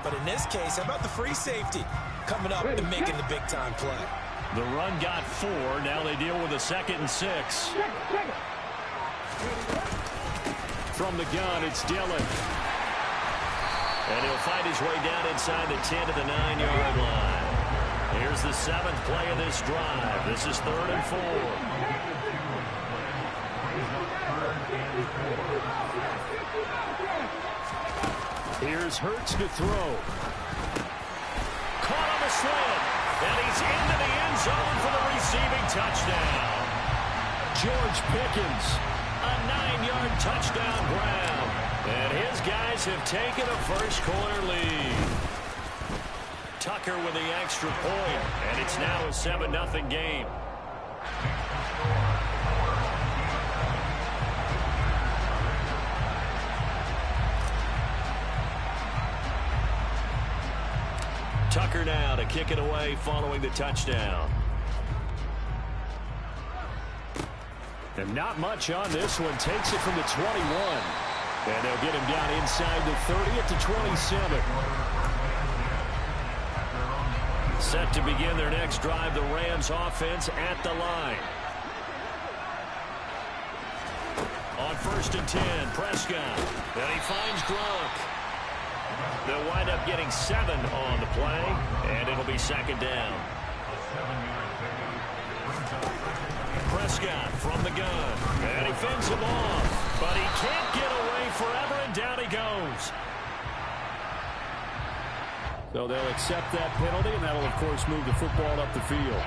But in this case, how about the free safety coming up and making the big-time play? The run got 4. Now they deal with a 2nd and 6. From the gun, it's Dillon. And he'll fight his way down inside the 10 to the 9-yard line. Here's the 7th play of this drive. This is 3rd and 4. Here's Hurts to throw. Caught on the slant. And he's into the end zone for the receiving touchdown. George Pickens, a 9-yard touchdown grab. And his guys have taken a first-quarter lead. Tucker with the extra point, and it's now a 7-0 game. Tucker now to kick it away following the touchdown. And not much on this one. Takes it from the 21. And they'll get him down inside the 30 at the 27. Set to begin their next drive, the Rams offense at the line. On 1st and 10, Prescott. And he finds Gronk. They'll wind up getting 7 on the play, and it'll be 2nd down. Prescott from the gun, and he fends him off, but he can't get away forever, and down he goes. So they'll accept that penalty, and that'll, of course, move the football up the field.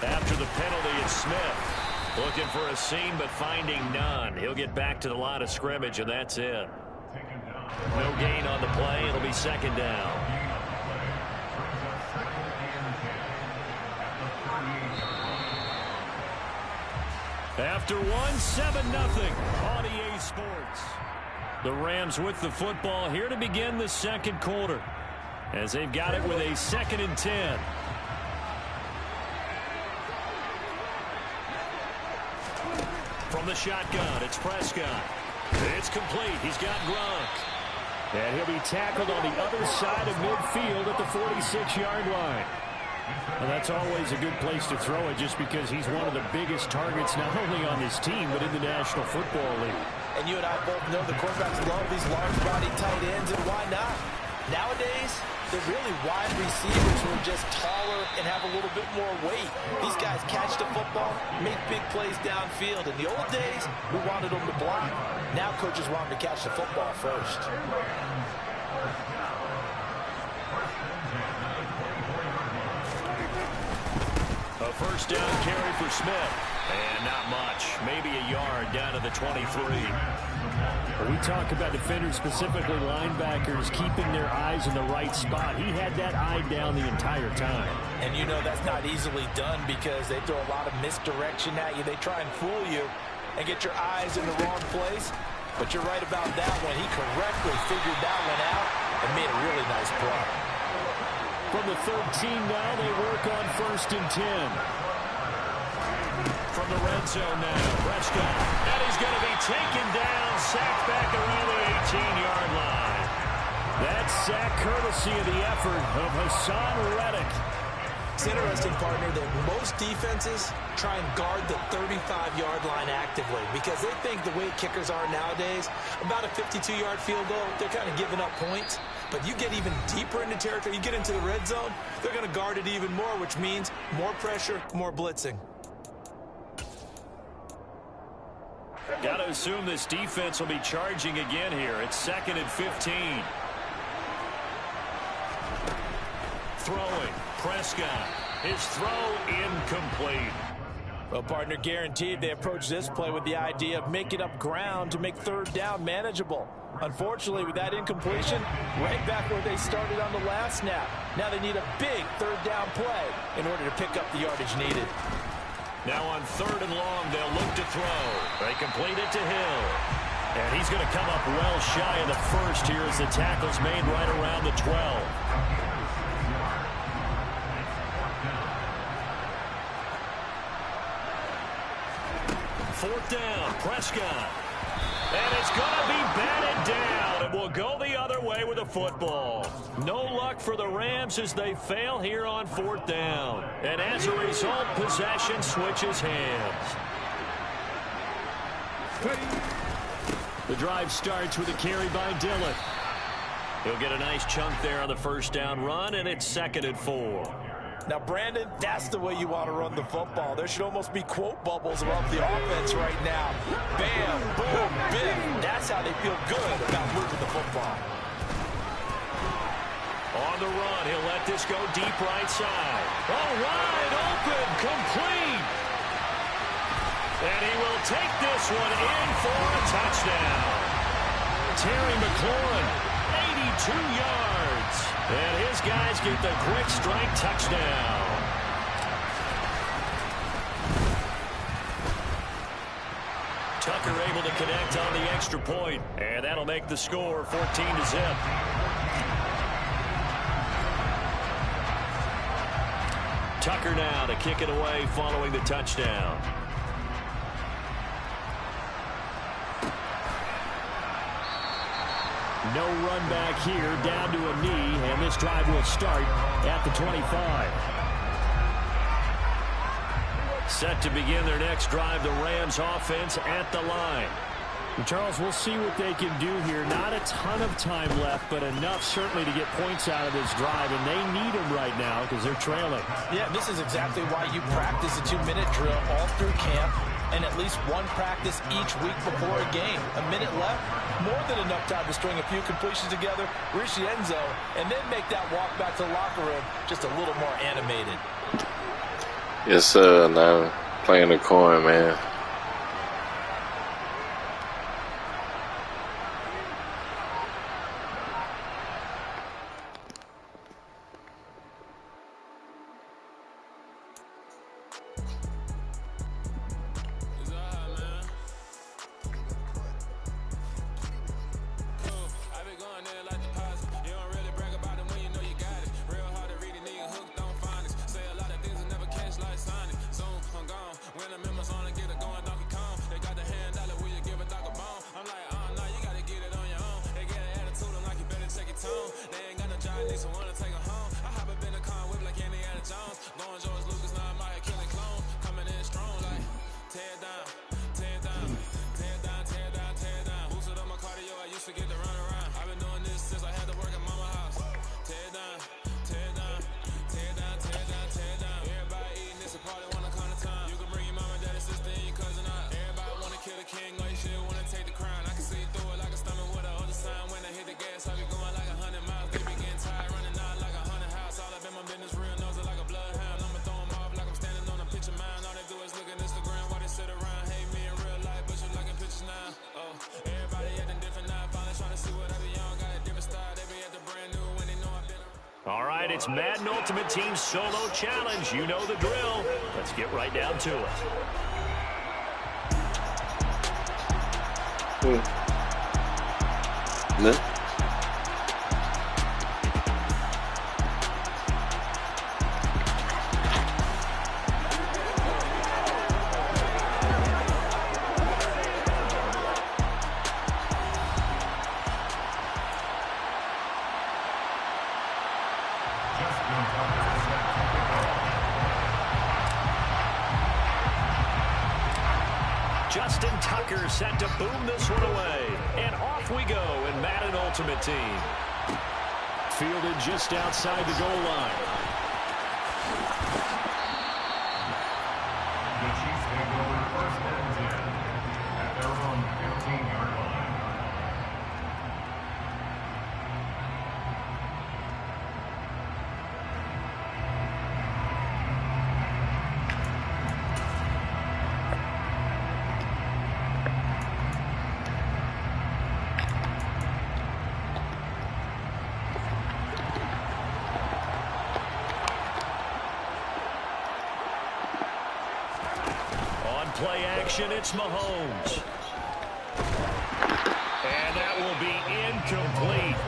After the penalty, it's Smith. Looking for a seam, but finding none. He'll get back to the line of scrimmage, and that's it. No gain on the play. It'll be 2nd down. After 7-0 on EA Sports. The Rams with the football here to begin the 2nd quarter, as they've got it with a 2nd and 10. From the shotgun, it's Prescott. It's complete. He's got Gronk. And he'll be tackled on the other side of midfield at the 46-yard line. Well, that's always a good place to throw it, just because he's one of the biggest targets not only on this team but in the National Football League. And you and I both know the quarterbacks love these large-body tight ends, and why not? Nowadays, they're really wide receivers who are just taller and have a little bit more weight. These guys catch the football, make big plays downfield. In the old days, we wanted them to block. Now coaches want them to catch the football first. A 1st down carry for Smith. And not much. Maybe a yard down to the 23. We talk about defenders, specifically linebackers, keeping their eyes in the right spot. He had that eye down the entire time. And you know that's not easily done, because they throw a lot of misdirection at you. They try and fool you and get your eyes in the wrong place. But you're right about that one. He correctly figured that one out and made a really nice play. From the 13 now, they work on 1st and 10. From the red zone now, Prescott. And he's going to be taken down, sacked back around the 18-yard line. That sack courtesy of the effort of Hassan Reddick. It's interesting, partner, that most defenses try and guard the 35-yard line actively, because they think the way kickers are nowadays, about a 52-yard field goal, they're kind of giving up points. But you get even deeper into territory, you get into the red zone, they're going to guard it even more, which means more pressure, more blitzing. Got to assume this defense will be charging again here. It's 2nd and 15. Throwing. Prescott. His throw incomplete. Well, partner, guaranteed they approach this play with the idea of making up ground to make 3rd down manageable. Unfortunately, with that incompletion, right back where they started on the last snap. Now they need a big 3rd down play in order to pick up the yardage needed. Now on 3rd and long, they'll look to throw. They complete it to Hill. And he's going to come up well shy of the 1st here as the tackle's made right around the 12. 4th down. Prescott. And it's going to be batted down. And will go the other way with the football. No luck for the Rams as they fail here on 4th down. And as a result, possession switches hands. The drive starts with a carry by Dillon. He'll get a nice chunk there on the 1st down run, and it's 2nd and 4. Now, Brandon, that's the way you want to run the football. There should almost be quote bubbles above the offense right now. Bam, boom, biff. That's how they feel good about moving the football. On the run, he'll let this go deep right side. Oh, wide open, complete. And he will take this one in for a touchdown. Terry McLaurin, 82 yards. And his guys get the quick strike touchdown. Tucker able to connect on the extra point. And that'll make the score 14-0. Tucker now to kick it away following the touchdown. No run back here, down to a knee, and this drive will start at the 25. Set to begin their next drive, the Rams offense at the line. And Charles, we'll see what they can do here. Not a ton of time left, but enough certainly to get points out of this drive, and they need them right now because they're trailing. Yeah, this is exactly why you practice a 2-minute drill all through camp and at least one practice each week before a game. A minute left, more than enough time to string a few completions together, reach the end zone, and then make that walk back to the locker room just a little more animated. Yes, sir. Now playing the coin, man. All right, it's Madden Ultimate Team Solo Challenge. You know the drill. Let's get right down to it. No. Justin Tucker set to boom this one away. And off we go in Madden Ultimate Team. Fielded just outside the goal line. The Chiefs take over 1st and 10 at their own 15-yard line. Play action, it's Mahomes. And that will be incomplete.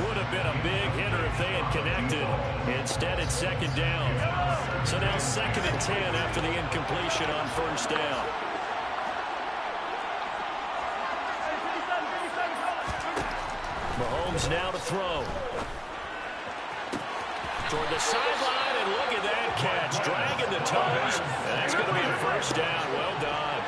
Would have been a big hitter if they had connected. Instead, it's 2nd down. So now 2nd and 10 after the incompletion on 1st down. Mahomes now to throw. Toward the sideline, and look at that catch. Dragging the toes. And that's going to be a first down. Well done.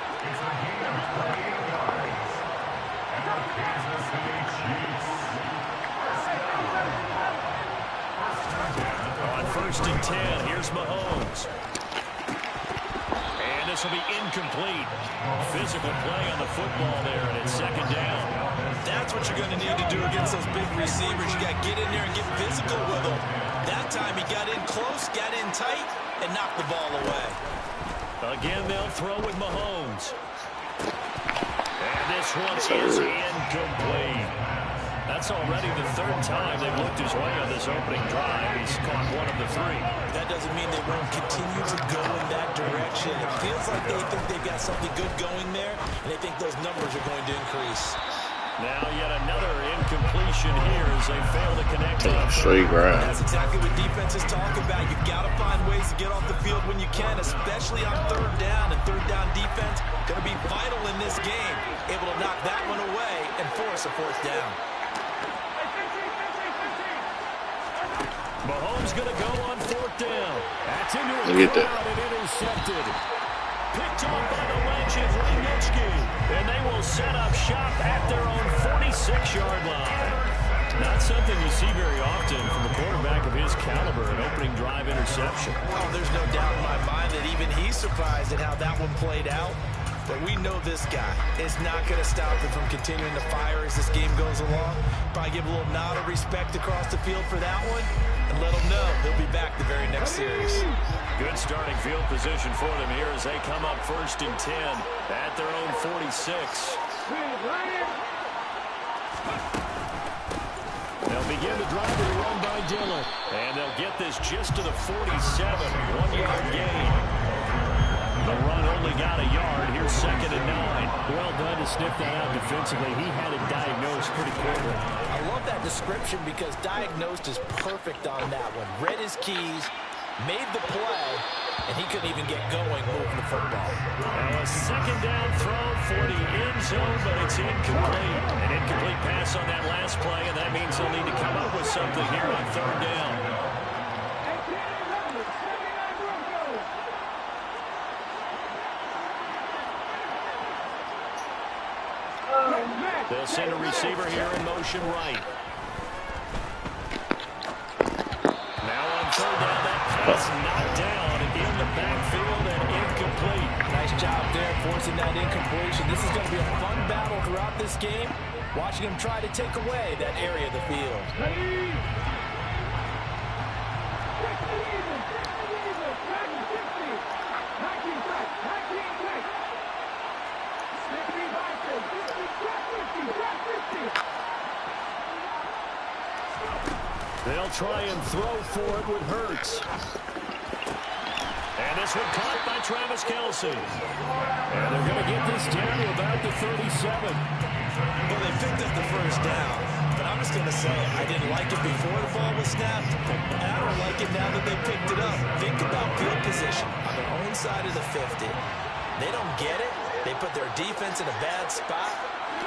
On 1st and 10, here's Mahomes. And this will be incomplete. Physical play on the football there, and it's 2nd down. That's what you're going to need to do against those big receivers. You got to get in there and get physical with them. That time he got in close, got in tight, and knocked the ball away. Again, they'll throw with Mahomes. And this one is incomplete. That's already the 3rd time they've looked his way on this opening drive. He's caught 1 of the 3. That doesn't mean they won't continue to go in that direction. It feels like they think they've got something good going there, and they think those numbers are going to increase. Now yet another incompletion here as they fail to connect. Straight ground. That's exactly what defenses talk about. You've got to find ways to get off the field when you can, especially on 3rd down. And 3rd down defense going to be vital in this game. Able to knock that one away and force a 4th down. Mahomes going to go on 4th down. That's into a crowd and intercepted. Picked off by the legend, Rangnitzky. And they will set up shop at their own 46-yard line. Not something you see very often from a quarterback of his caliber, an opening drive interception. Oh, there's no doubt in my mind that even he's surprised at how that one played out. But we know this guy is not going to stop him from continuing to fire as this game goes along. Probably give a little nod of respect across the field for that one and let him know he'll be back the very next series. Good starting field position for them here as they come up 1st and 10 at their own 46. They'll begin the drive with a run by Dillon. And they'll get this just to the 47, 1-yard gain. The run only got a yard. Here's 2nd and 9. Well done to sniff that out defensively. He had it diagnosed pretty quickly. I love that description because diagnosed is perfect on that one. Read his keys, made the play, and he couldn't even get going moving the football. Now a 2nd down throw for the end zone, but it's incomplete. An incomplete pass on that last play, and that means they'll need to come up with something here on 3rd down. They'll send a receiver here in motion right. Now on 3rd down, that pass knocked down in the backfield and incomplete. Nice job there forcing that incompletion. This is going to be a fun battle throughout this game. Watching him try to take away that area of the field. They'll try and throw for it with Hurts. And this one caught by Travis Kelce. And they're going to get this down to about the 37. Well, they picked up the 1st down. But I'm just going to say, I didn't like it before the ball was snapped. And I don't like it now that they picked it up. Think about field position on their own side of the 50. They don't get it. They put their defense in a bad spot.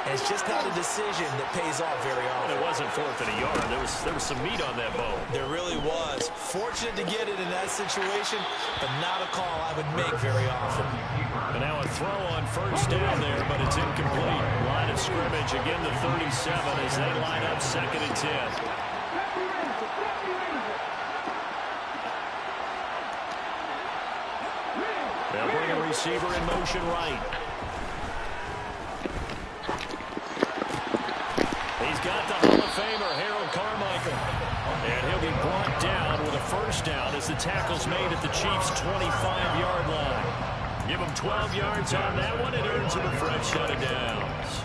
And it's just not a decision that pays off very often. It wasn't 4th and a yard. There was some meat on that bone. There really was. Fortunate to get it in that situation, but not a call I would make very often. And now a throw on 1st down there, but it's incomplete. Line of scrimmage, again the 37 as they line up 2nd and 10. They'll bring a receiver in motion right. He's got the Hall of Famer, Harold Carmichael. And he'll be brought down with a 1st down as the tackle's made at the Chiefs' 25-yard line. Give him 12 yards on that one and earns him a fresh set of downs.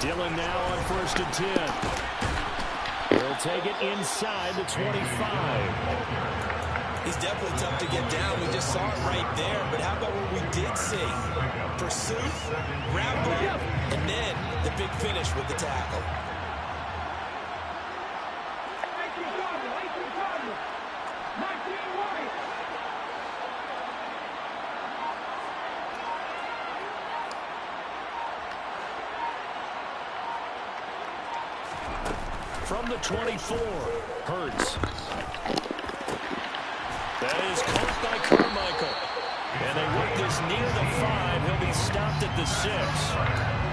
Dillon now on 1st and 10. He'll take it inside the 25. He's definitely tough to get down. We just saw it right there. But how about what we did see? Pursuit, wrap up, and then the big finish with the tackle. From the 24, Hurts. That is caught by Carmichael. And they work this near the 5. He'll be stopped at the 6.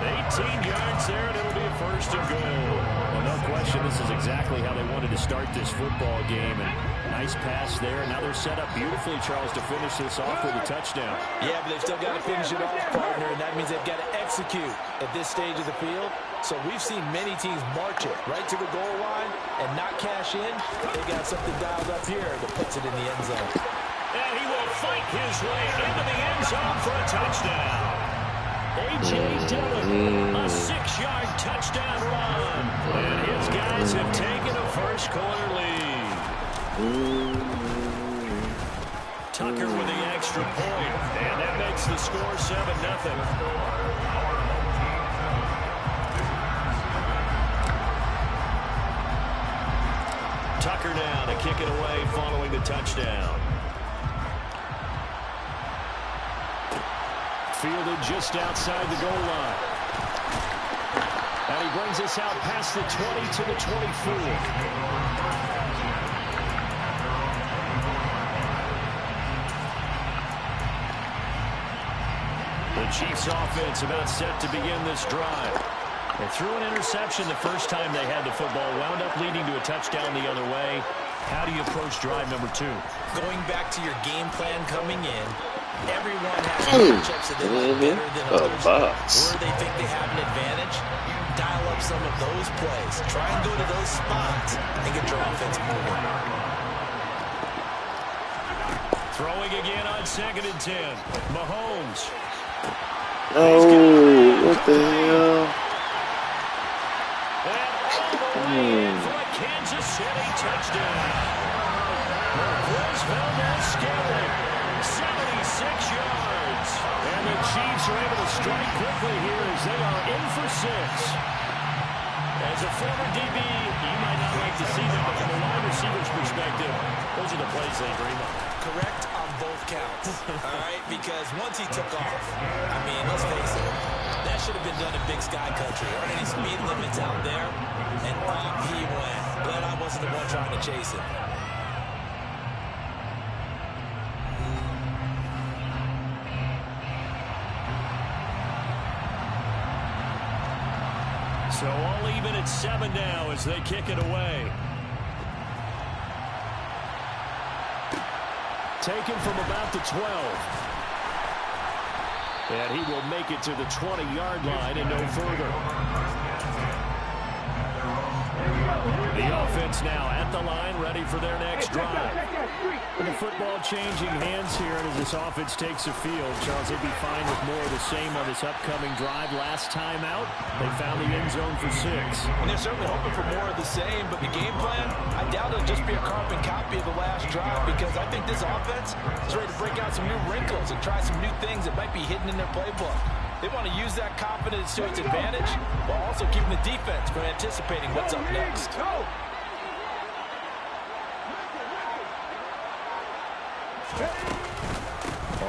18 yards there, and it'll be a first and goal. Well, no question, this is exactly how they wanted to start this football game. And nice pass there. Now they're set up beautifully, Charles, to finish this off with a touchdown. Yeah, but they've still got to finish it off, partner, and that means they've got to execute at this stage of the field. So we've seen many teams march it right to the goal line and not cash in. They got something dialed up here that puts it in the end zone. And he will fight his way into the end zone for a touchdown. A.J. Dillon, a 6-yard touchdown run. And his guys have taken a first-quarter lead. Tucker with the extra point. And that makes the score 7-0. Tucker now to kick it away following the touchdown. Fielded just outside the goal line. And he brings us out past the 20 to the 24. The Chiefs offense about set to begin this drive. They threw an interception the first time they had the football, wound up leading to a touchdown the other way. How do you approach drive number 2? Going back to your game plan coming in, everyone has matchups that they like better than others. Where they think they have an advantage, dial up some of those plays. Try and go to those spots and get your offense moving. Throwing again on 2nd and 10. Mahomes. Oh, what the hell? For a Kansas City touchdown. Marquez Valdez-Scantling, 76 yards. And the Chiefs are able to strike quickly here as they are in for 6. As a former DB, you might not like to see them, but from a wide receiver's perspective, those are the plays they dream of. Correct on both counts, all right? Because once he took off, I mean, let's face it, that should have been done in Big Sky Country. Aren't any speed limits out there? And off he went. Glad I wasn't the one trying to chase him. So all even at 7 now as they kick it away. Taken from about the 12. And he will make it to the 20-yard line and no further. The offense now at the line, ready for their next drive. With the football changing hands here, and as this offense takes the field, Charles, they'd be fine with more of the same on this upcoming drive. Last time out, they found the end zone for 6. And they're certainly hoping for more of the same, but the game plan, I doubt it'll just be a carbon copy of the last drive, because I think this offense is ready to break out some new wrinkles and try some new things that might be hidden in their playbook. They want to use that confidence to its advantage while also keeping the defense from anticipating what's up next.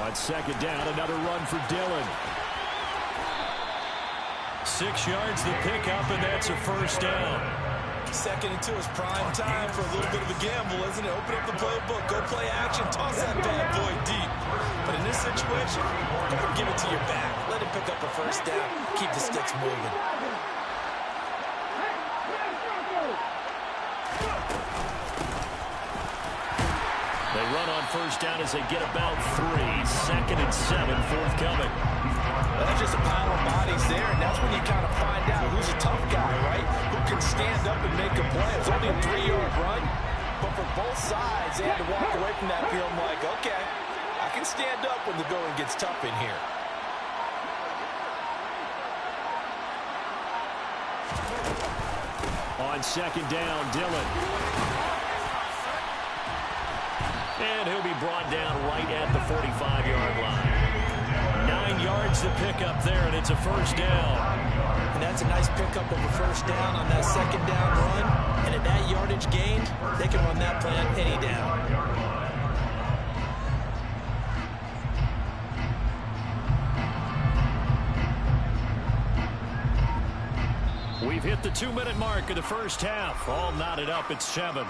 On 2nd down, another run for Dillon. 6 yards the pickup, and that's a first down. 2nd and 2 is prime time for a little bit of a gamble, isn't it? Open up the playbook, go play action, toss that bad boy deep. But in this situation, go and give it to your back. Let him pick up a first down, keep the sticks moving. They run on first down as they get about 3. 2nd and 7, forthcoming. Well, that's just a pile of bodies there, and that's when you kind of find out who's a tough guy, right? Who can stand up and make a play. It's only a 3-yard run, but for both sides, they had to walk away from that field like, okay, I can stand up when the going gets tough in here. On 2nd down, Dillon. And he'll be brought down right at the 45-yard line. 9 yards to pick up there, and it's a first down. And that's a nice pickup of a first down on that second down run. And at that yardage gained, they can run that plan any down. We've hit the 2-minute mark of the first half. All knotted up at 7.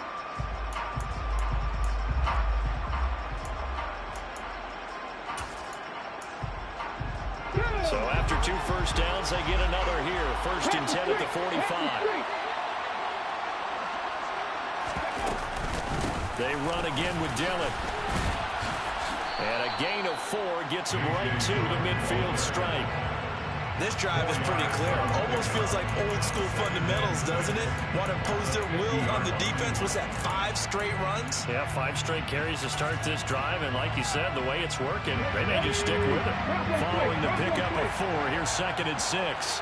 So after 2 first downs, they get another here. 1st and 10 at the 45. They run again with Dillon. And a gain of 4 gets him right to the midfield stripe. This drive is pretty clear. Almost feels like old school fundamentals, doesn't it? Want to impose their will on the defense. Was that 5 straight runs? Yeah, 5 straight carries to start this drive. And like you said, the way it's working, they may just stick with it. Following the pickup of 4, here's 2nd and 6.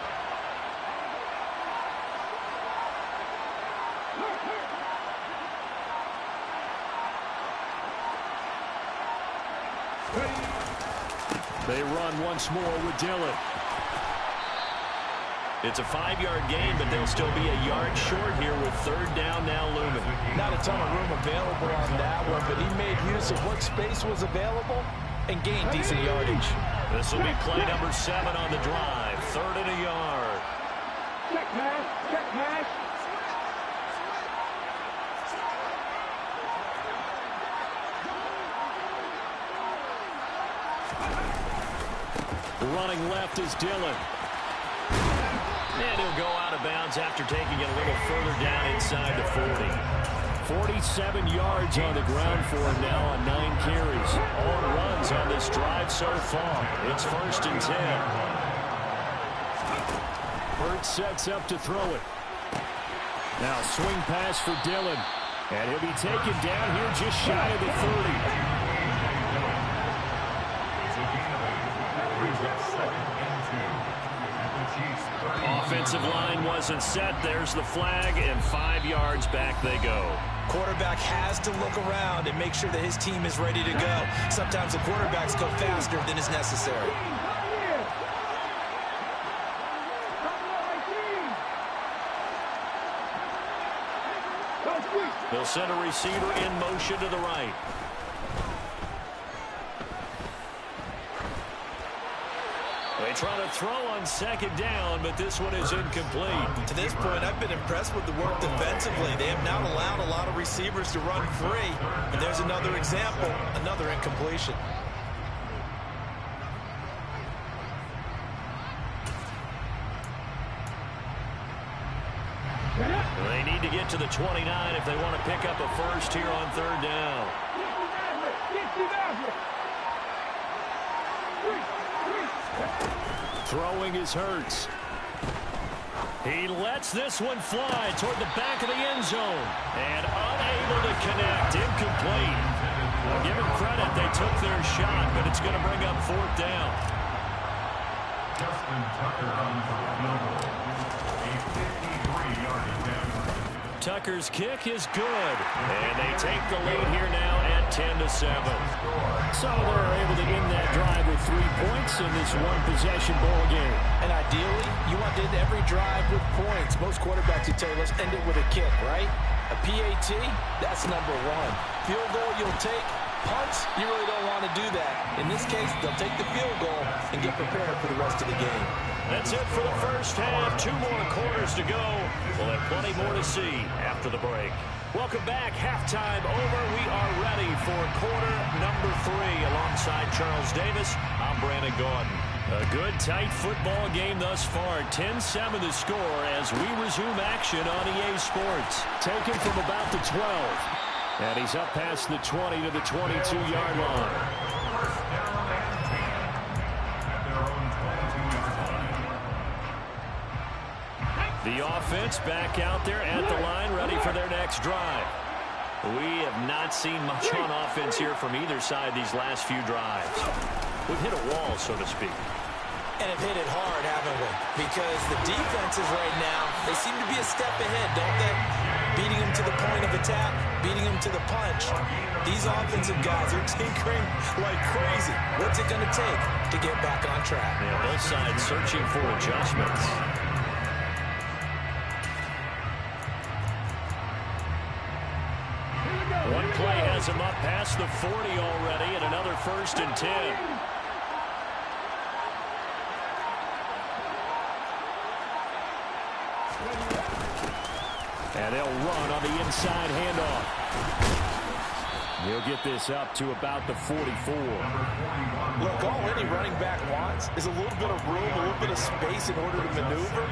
They run once more with Dillon. It's a 5-yard gain, but they'll still be a yard short here with 3rd down now looming. Not a ton of room available on that one, but he made use of what space was available and gained decent yardage. This will be play number 7 on the drive. 3rd and a yard. Check pass. Check pass. Running left is Dillon. And he'll go out of bounds after taking it a little further down inside the 40. 47 yards on the ground for him now on 9 carries. All runs on this drive so far. It's 1st and 10. Burt sets up to throw it. Now swing pass for Dillon. And he'll be taken down here just shy of the 30. Offensive line wasn't set. There's the flag, and 5 yards back they go. Quarterback has to look around and make sure that his team is ready to go. Sometimes the quarterbacks go faster than is necessary. They'll send a receiver in motion to the right. They try to throw on 2nd down, but this one is incomplete. To this point, I've been impressed with the work defensively. They have not allowed a lot of receivers to run free. And there's another example, another incompletion. They need to get to the 29 if they want to pick up a first here on 3rd down. Throwing is Hurts. He lets this one fly toward the back of the end zone. And unable to connect. Incomplete. Well, give them credit. They took their shot, but it's going to bring up 4th down. Justin Tucker on for the field goal. A 53-yard attempt. Tucker's kick is good. And they take the lead here now at 10-7. So they're able to end that drive with 3 points in this one-possession ball game. And ideally, you want to end every drive with points. Most quarterbacks would tell you, let's end it with a kick, right? A PAT, that's number 1. Field goal you'll take. Punts, you really don't want to do that. In this case, they'll take the field goal and get prepared for the rest of the game. That's it for the first half. 2 more quarters to go. We'll have plenty more to see after the break. Welcome back. Halftime over. We are ready for quarter number 3. Alongside Charles Davis, I'm Brandon Gaudin. A good, tight football game thus far. 10-7 the score as we resume action on EA Sports. Taken from about the 12. And he's up past the 20 to the 22-yard line. First down and 10 at their own 22-yard line. The offense back out there at the line, ready for their next drive. We have not seen much on offense here from either side these last few drives. We've hit a wall, so to speak. And have hit it hard, haven't we? Because the defenses right now, they seem to be a step ahead, don't they? beating them to the point of attack, beating them to the punch. These offensive guys are tinkering like crazy. What's it going to take to get back on track? Yeah, both sides searching for adjustments. One play has him up past the 40 already, and another 1st and 10. And they'll run on the inside handoff. He'll get this up to about the 44. Look, all any running back wants is a little bit of room, a little bit of space in order to maneuver.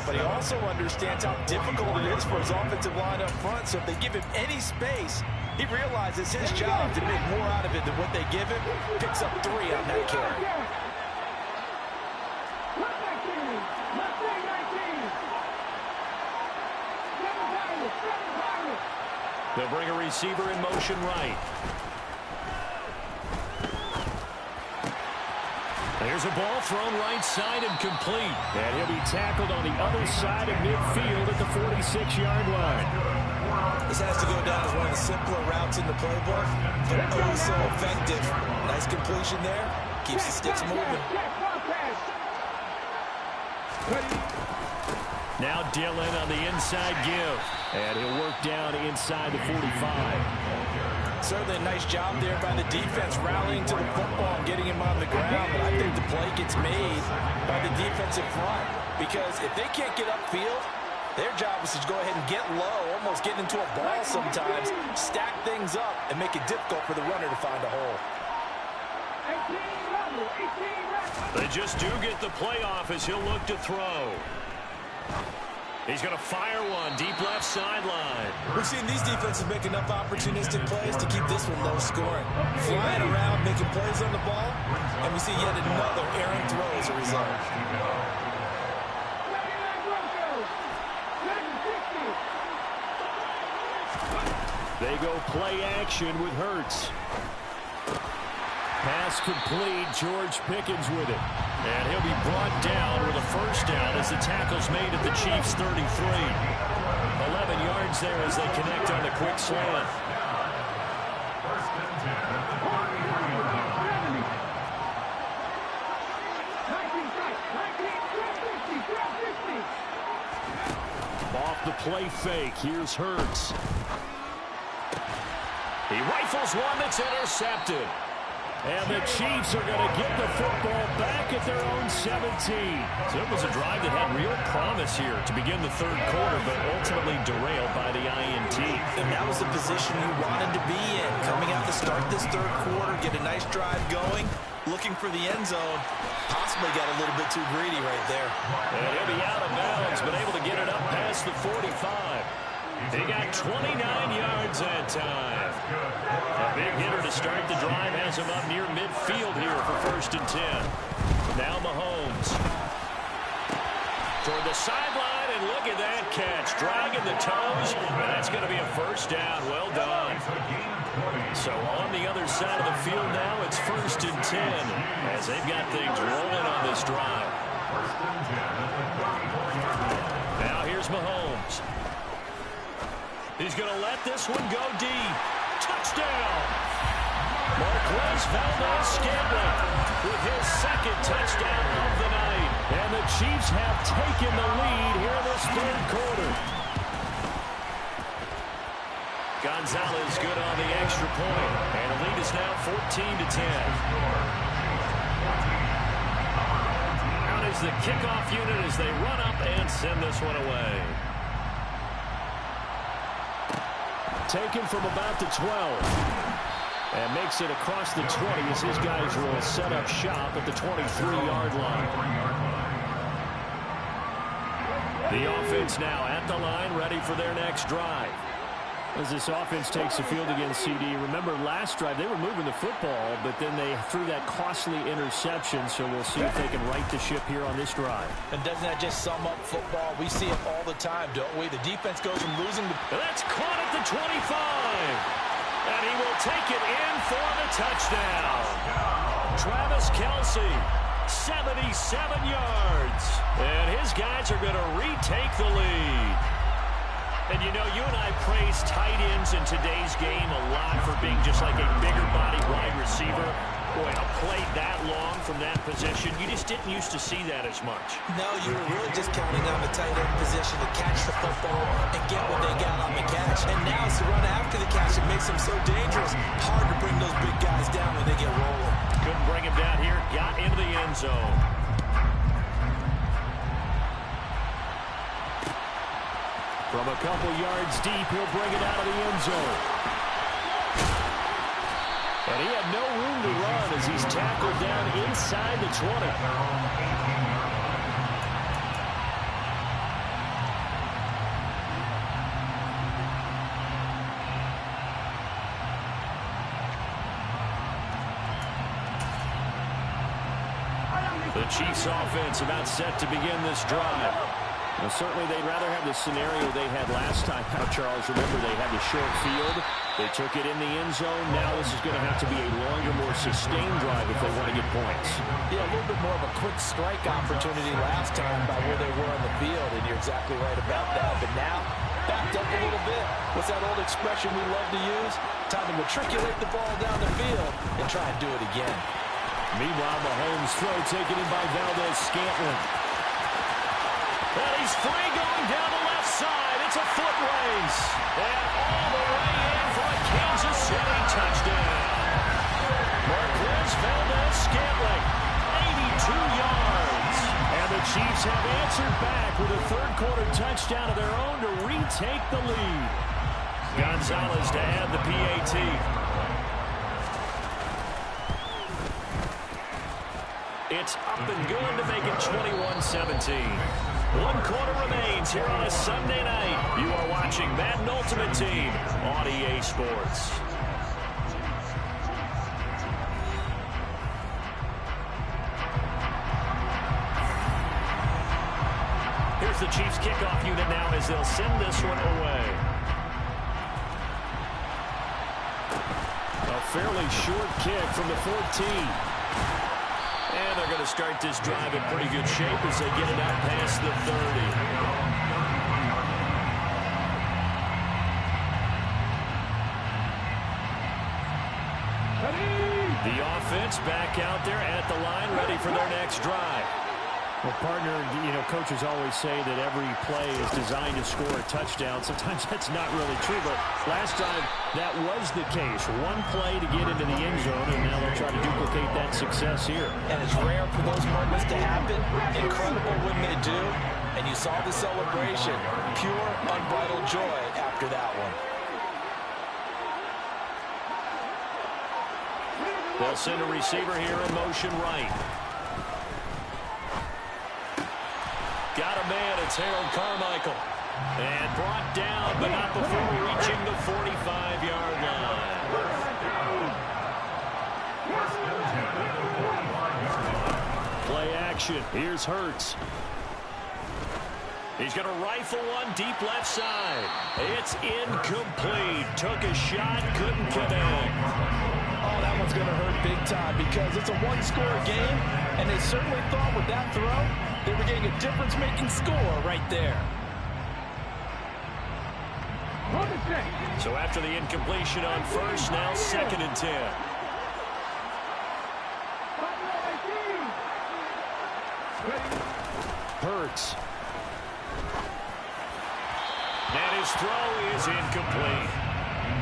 But he also understands how difficult it is for his offensive line up front. So if they give him any space, he realizes his job to make more out of it than what they give him. Picks up 3 on that carry. They'll bring a receiver in motion right. There's a ball thrown right side and complete. And he'll be tackled on the other side of midfield at the 46-yard line. This has to go down as one of the simpler routes in the playbook, but oh so effective. Nice completion there. Keeps the sticks moving. Now Dillon on the inside give. And he'll work down inside the 45. Certainly a nice job there by the defense, rallying to the football and getting him on the ground. But I think the play gets made by the defensive front. Because if they can't get upfield, their job is to go ahead and get low, almost get into a ball sometimes, stack things up, and make it difficult for the runner to find a hole. They just do get the play off as he'll look to throw. He's going to fire one deep left sideline. We've seen these defenses make enough opportunistic plays to keep this one low scoring. Flying around, making plays on the ball, and we see yet another errant throw as a result. They go play action with Hurts. Pass complete. George Pickens with it. And he'll be brought down with a 1st down as the tackle's made at the Chiefs' 33. 11 yards there as they connect on the quick slant. Off the play fake. Here's Hurts. He rifles one that's intercepted. And the Chiefs are going to get the football back at their own 17. So it was a drive that had real promise here to begin the 3rd quarter, but ultimately derailed by the INT. And that was the position you wanted to be in. Coming out to start this 3rd quarter, get a nice drive going, looking for the end zone. Possibly got a little bit too greedy right there. And he'll be out of bounds, but able to get it up past the 45. He got 29 yards that time. A big hitter to start the drive has him up near midfield here for 1st and 10. Now Mahomes. Toward the sideline, and look at that catch. Dragging the toes, and that's going to be a 1st down. Well done. So on the other side of the field now, it's 1st and 10 as they've got things rolling on this drive. Now here's Mahomes. He's going to let this one go deep. Touchdown! Marquez Valdez-Scantling with his 2nd touchdown of the night. And the Chiefs have taken the lead here in this 3rd quarter. Gonzalez good on the extra point. And the lead is now 14-10. Out is the kickoff unit as they run up and send this one away. Taken from about the 12. And makes it across the 20 as his guys will set up shop at the 23-yard line. The offense now at the line, ready for their next drive. As this offense takes the field against CD, remember last drive they were moving the football, but then they threw that costly interception, so we'll see if they can right the ship here on this drive. And doesn't that just sum up football? We see it all the time, don't we? The defense goes from losing to... That's caught at the 25. And he will take it in for the touchdown. Travis Kelce, 77 yards. And his guys are going to retake the lead. And you know, you and I praise tight ends in today's game a lot for being just like a bigger body wide receiver. Boy, a play that long from that position, you just didn't used to see that as much. No, you were really just counting on the tight end position to catch the football and get what they got on the catch. And now it's the run after the catch that makes them so dangerous. Hard to bring those big guys down when they get rolling. Couldn't bring him down here. Got into the end zone. From a couple yards deep, he'll bring it out of the end zone. And he had no room to run as he's tackled down inside the 20. The Chiefs offense about set to begin this drive. Well, certainly they'd rather have the scenario they had last time out, Charles. Remember, they had the short field. They took it in the end zone. Now this is going to have to be a longer, more sustained drive if they want to get points. Yeah, a little bit more of a quick strike opportunity last time by where they were on the field, and you're exactly right about that. But now, backed up a little bit. What's that old expression we love to use? Time to matriculate the ball down the field and try and do it again. Meanwhile, Mahomes' throw taken in by Valdez-Scantling. And he's free going down the left side. It's a foot race. And all the way in for a Kansas City touchdown. Marquez Valdez-Scantling, 82 yards. And the Chiefs have answered back with a third-quarter touchdown of their own to retake the lead. Gonzalez to add the PAT. It's up and good to make it 21-17. 1 quarter remains here on a Sunday night. You are watching Madden Ultimate Team on EA Sports. Here's the Chiefs kickoff unit now as they'll send this one away. A fairly short kick from the 14. And they're going to start this drive in pretty good shape as they get it out past the 30. The offense back out there at the line, ready for their next drive. Well, partner, you know, coaches always say that every play is designed to score a touchdown. Sometimes that's not really true, but last time that was the case. One play to get into the end zone, and now they'll try to duplicate that success here. And it's rare for those moments to happen. Incredible when they do. And you saw the celebration. Pure, unbridled joy after that one. They'll send a receiver here in motion right. Got a man, it's Harold Carmichael. And brought down, but not before reaching the 45-yard line. Play action. Here's Hurts. He's going to rifle one deep left side. It's incomplete. Took a shot, couldn't connect. Oh, that one's going to hurt big time because it's a one-score game, and they certainly thought with that throw, they were getting a difference-making score right there. So after the incompletion on first, now 2nd and 10. Hurts. And his throw is incomplete.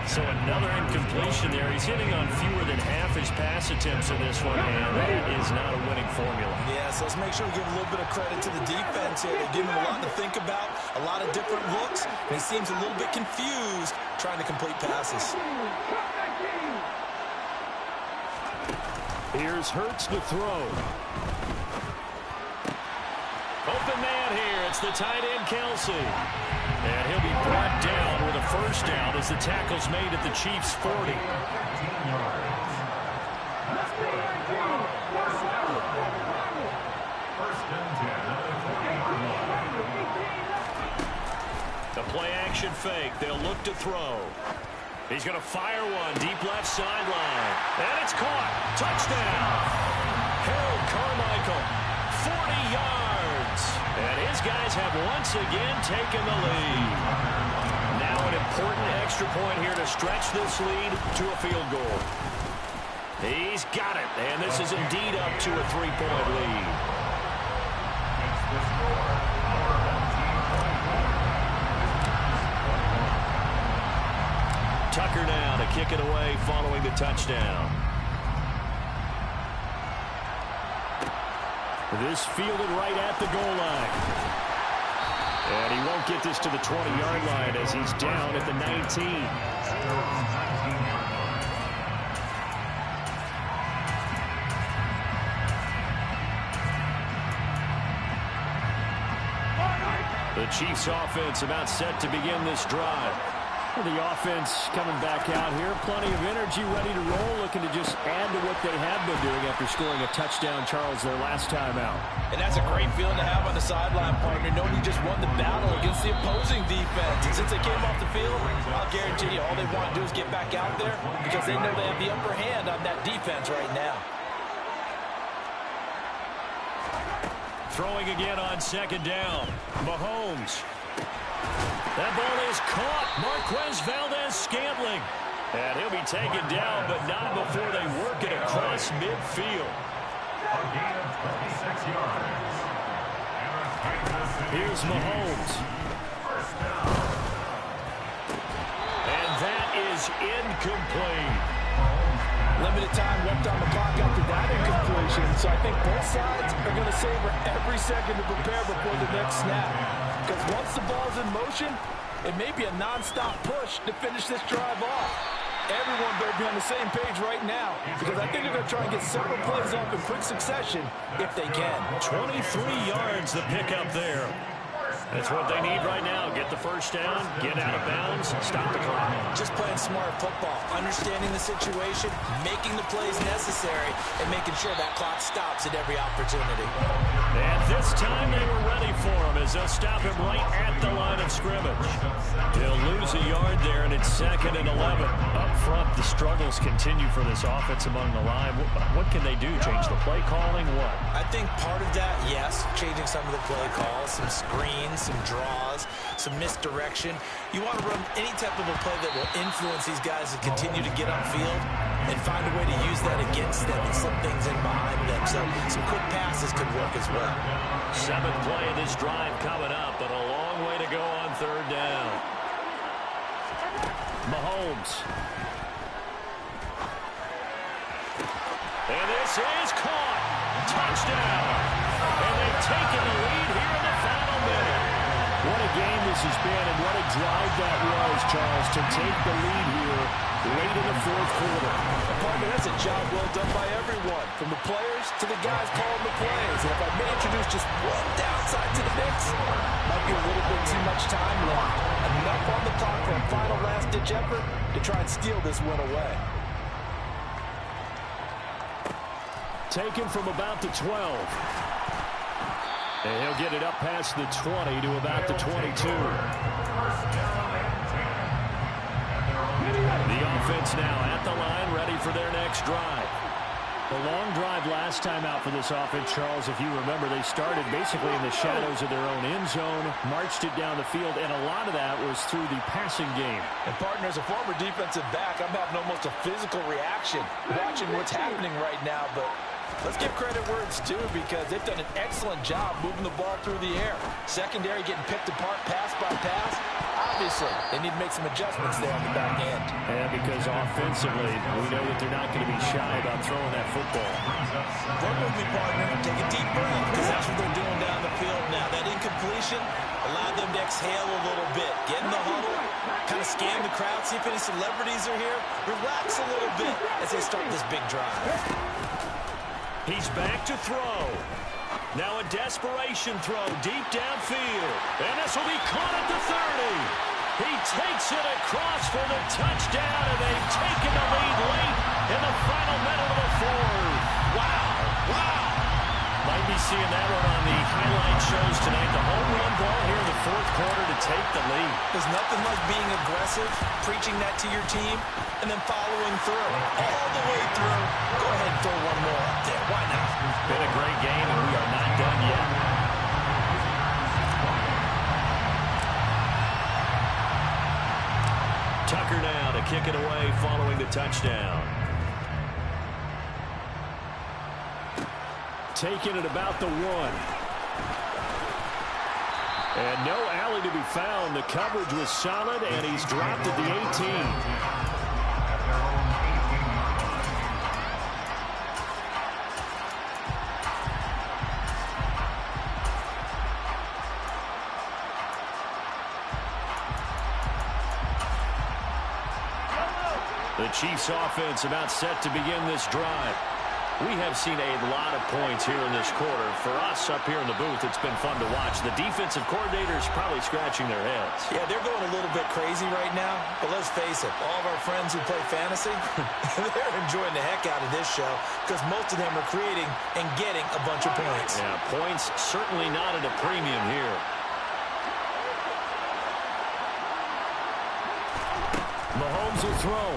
So another incompletion there. He's hitting on fewer than half his pass attempts in this one, and that is not a winning formula. Yeah, so let's make sure we give a little bit of credit to the defense here. They give him a lot to think about, a lot of different looks, and he seems a little bit confused trying to complete passes. Here's Hurts to throw. Open man here. It's the tight end, Kelsey. And he'll be brought down with a first down as the tackle's made at the Chiefs' 40. The play-action fake. They'll look to throw. He's going to fire one deep left sideline. And it's caught. Touchdown. Harold Carmichael, 40 yards. offense. And his guys have once again taken the lead. Now an important extra point here to stretch this lead to a field goal. He's got it, and this is indeed up to a 3-point lead. Tucker now to kick it away following the touchdown. This fielded right at the goal line. And he won't get this to the 20-yard line as he's down at the 19. The Chiefs offense about set to begin this drive. The offense coming back out here. Plenty of energy, ready to roll, looking to just add to what they have been doing after scoring a touchdown, Charles, their last time out. And that's a great feeling to have on the sideline, partner, knowing you just won the battle against the opposing defense. And since they came off the field, I'll guarantee you all they want to do is get back out there because they know they have the upper hand on that defense right now. Throwing again on second down. Mahomes. That ball is caught. Marquez Valdez-Scantling. And he'll be taken down, but not before they work it across midfield. Here's Mahomes. And that is incomplete. Limited time left on the clock after that incompletion, so I think both sides are going to savor every second to prepare before the next snap. Because once the ball's in motion, it may be a non-stop push to finish this drive off. Everyone better be on the same page right now because I think they're going to try and get several plays off in quick succession if they can. 23 yards the pickup there. That's what they need right now. Get the first down, get out of bounds, stop the clock. Just playing smart football, understanding the situation, making the plays necessary, and making sure that clock stops at every opportunity. And this time they were ready for him as they'll stop him right at the line of scrimmage. He'll lose a yard there, and it's 2nd and 11. Up front, the struggles continue for this offense among the line. What can they do? Change the play calling? What? I think part of that, yes, changing some of the play calls, some screens, some draws, some misdirection. You want to run any type of a play that will influence these guys to continue to get upfield and find a way to use that against them and slip things in behind them. So some quick passes could work as well. 7th play of this drive coming up, but a long way to go on 3rd down. Mahomes. And this is caught. Touchdown. And they've taken the lead here in the final minute. What a game this has been and what a drive that was, Charles, to take the lead here late in the 4th quarter. Partner, that's a job well done by everyone, from the players to the guys calling the plays. And if I may introduce just one downside to the mix, might be a little bit too much time left. Enough on the clock for a final last-ditch effort to try and steal this win away. Taken from about the 12. And he'll get it up past the 20 to about the 22. The offense now at the line, ready for their next drive. A long drive last time out for this offense, Charles. If you remember, they started basically in the shadows of their own end zone, marched it down the field, and a lot of that was through the passing game. And, partner, as a former defensive back, I'm having almost a physical reaction watching what's happening right now, but let's give credit where it's due because they've done an excellent job moving the ball through the air. Secondary getting picked apart pass by pass. Obviously, they need to make some adjustments there on the back end. And because offensively, we know that they're not going to be shy about throwing that football. Work with me, partner. Take a deep breath because that's what they're doing down the field now. That incompletion allowed them to exhale a little bit. Get in the huddle, kind of scan the crowd, see if any celebrities are here. Relax a little bit as they start this big drive. He's back to throw. Now a desperation throw deep downfield. And this will be caught at the 30. He takes it across for the touchdown, and they've taken the lead late in the final minute of the 4th. Wow. Wow. Might be seeing that one on the highlight shows tonight. The home run ball here in the 4th quarter to take the lead. There's nothing like being aggressive, preaching that to your team, and then following through. All the way through. Go ahead and throw one more up there. Why not? Been a great game, and we are not done yet. Tucker now to kick it away following the touchdown. Taking it about the 1. And no alley to be found. The coverage was solid, and he's dropped at the 18. The Chiefs offense about set to begin this drive. We have seen a lot of points here in this quarter. For us up here in the booth, it's been fun to watch. The defensive coordinators probably scratching their heads. Yeah, they're going a little bit crazy right now. But let's face it, all of our friends who play fantasy, they're enjoying the heck out of this show because most of them are creating and getting a bunch of points. Yeah, points certainly not at a premium here. Mahomes will throw.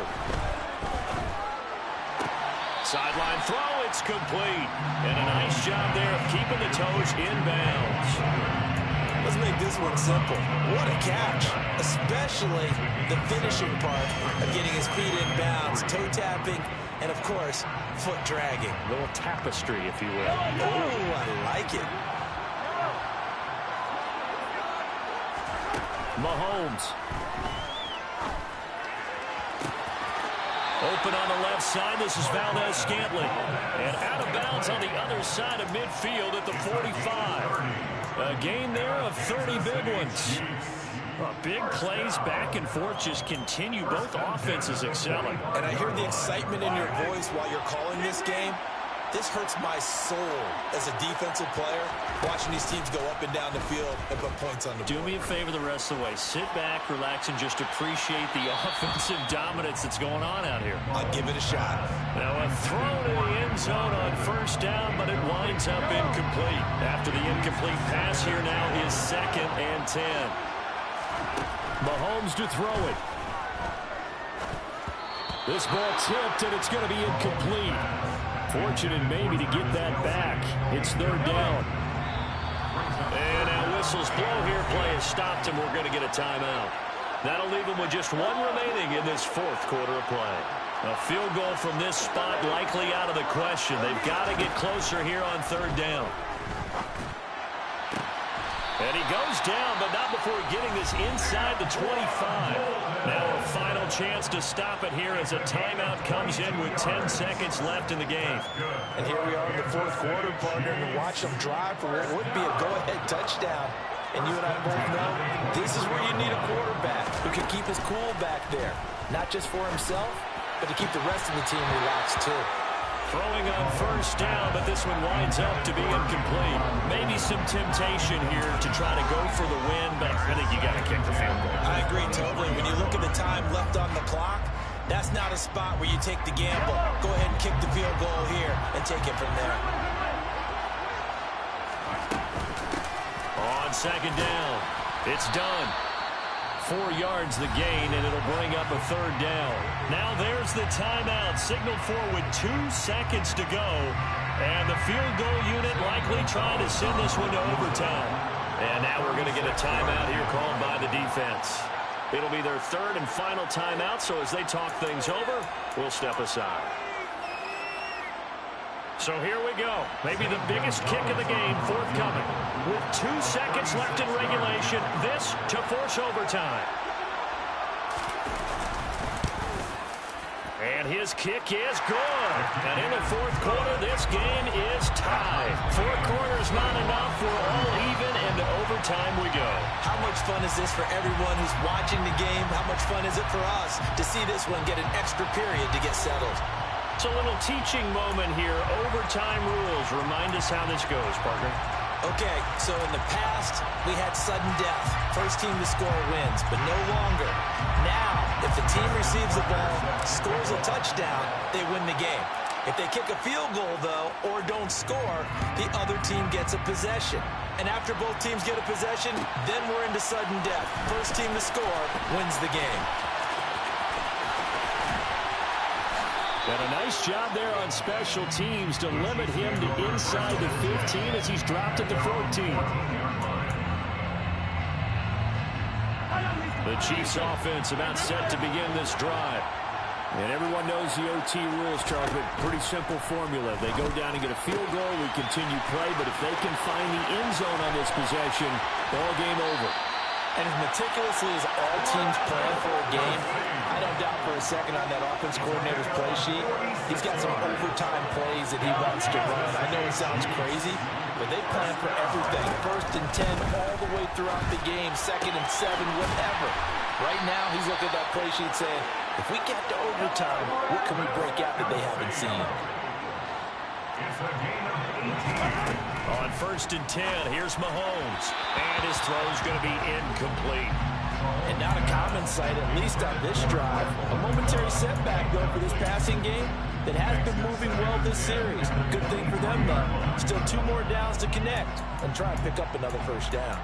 Sideline throw, it's complete. And a nice job there of keeping the toes in bounds. Let's make this one simple. What a catch, especially the finishing part of getting his feet in bounds, toe tapping, and of course, foot dragging. A little tapestry, if you will. Oh, I like it. Mahomes. Open on the left side. This is Valdez-Scantling. And out of bounds on the other side of midfield at the 45. A gain there of 30 big ones. Big plays back and forth just continue. Both offenses excelling. And I hear the excitement in your voice while you're calling this game. This hurts my soul as a defensive player, watching these teams go up and down the field and put points on the board. Do me a favor the rest of the way. Sit back, relax, and just appreciate the offensive dominance that's going on out here. I'll give it a shot. Now a throw to the end zone on first down, but it winds up incomplete. After the incomplete pass, here now is 2nd and 10. Mahomes to throw it. This ball tipped, and it's going to be incomplete. Fortunate maybe to get that back. It's 3rd down. And now whistles blow here. Play is stopped, and we're going to get a timeout. That'll leave them with just 1 remaining in this 4th quarter of play. A field goal from this spot likely out of the question. They've got to get closer here on 3rd down. And he goes down, but not before getting this inside the 25. Now a final chance to stop it here as a timeout comes in with 10 seconds left in the game. And here we are in the 4th quarter, partner, and watch them drive for what would be a go-ahead touchdown. And you and I both know this is where you need a quarterback who can keep his cool back there. Not just for himself, but to keep the rest of the team relaxed too. Throwing on first down, but this one winds up to be incomplete. Maybe some temptation here to try to go for the win, but I think you got to kick the field goal. I agree totally. When you look at the time left on the clock, that's not a spot where you take the gamble. Go ahead and kick the field goal here and take it from there. On 2nd down, it's done. 4 yards the gain, and it'll bring up a 3rd down. Now there's the timeout, signaled for with 2 seconds to go. And the field goal unit likely trying to send this one to overtime. And now we're going to get a timeout here called by the defense. It'll be their 3rd and final timeout, so as they talk things over, we'll step aside. So here we go. Maybe the biggest kick of the game forthcoming. With 2 seconds left in regulation, this to force overtime. And his kick is good. And in the 4th quarter, this game is tied. 4 quarters not enough. We're all even, and to overtime we go. How much fun is this for everyone who's watching the game? How much fun is it for us to see this one get an extra period to get settled? It's a little teaching moment here. Overtime rules. Remind us how this goes, partner. Okay, so in the past, we had sudden death. First team to score wins, but no longer. Now, if the team receives the ball, scores a touchdown, they win the game. If they kick a field goal, though, or don't score, the other team gets a possession. And after both teams get a possession, then we're into sudden death. First team to score wins the game. And a nice job there on special teams to limit him to inside the 15 as he's dropped at the 14. The Chiefs offense about set to begin this drive. And everyone knows the OT rules, Charles, but pretty simple formula. They go down and get a field goal, we continue play, but if they can find the end zone on this possession, ball game over. And as meticulously as all teams plan for a game, I don't doubt for a second on that offense coordinator's play sheet, he's got some overtime plays that he wants to run. I know it sounds crazy, but they plan for everything. 1st and 10 all the way throughout the game, 2nd and 7, whatever. Right now, he's looking at that play sheet saying, if we get to overtime, what can we break out that they haven't seen? On 1st and 10, here's Mahomes. And his throw's going to be incomplete. And not a common sight, at least on this drive. A momentary setback, though, for this passing game that has been moving well this series. Good thing for them, though. Still 2 more downs to connect and try and pick up another 1st down.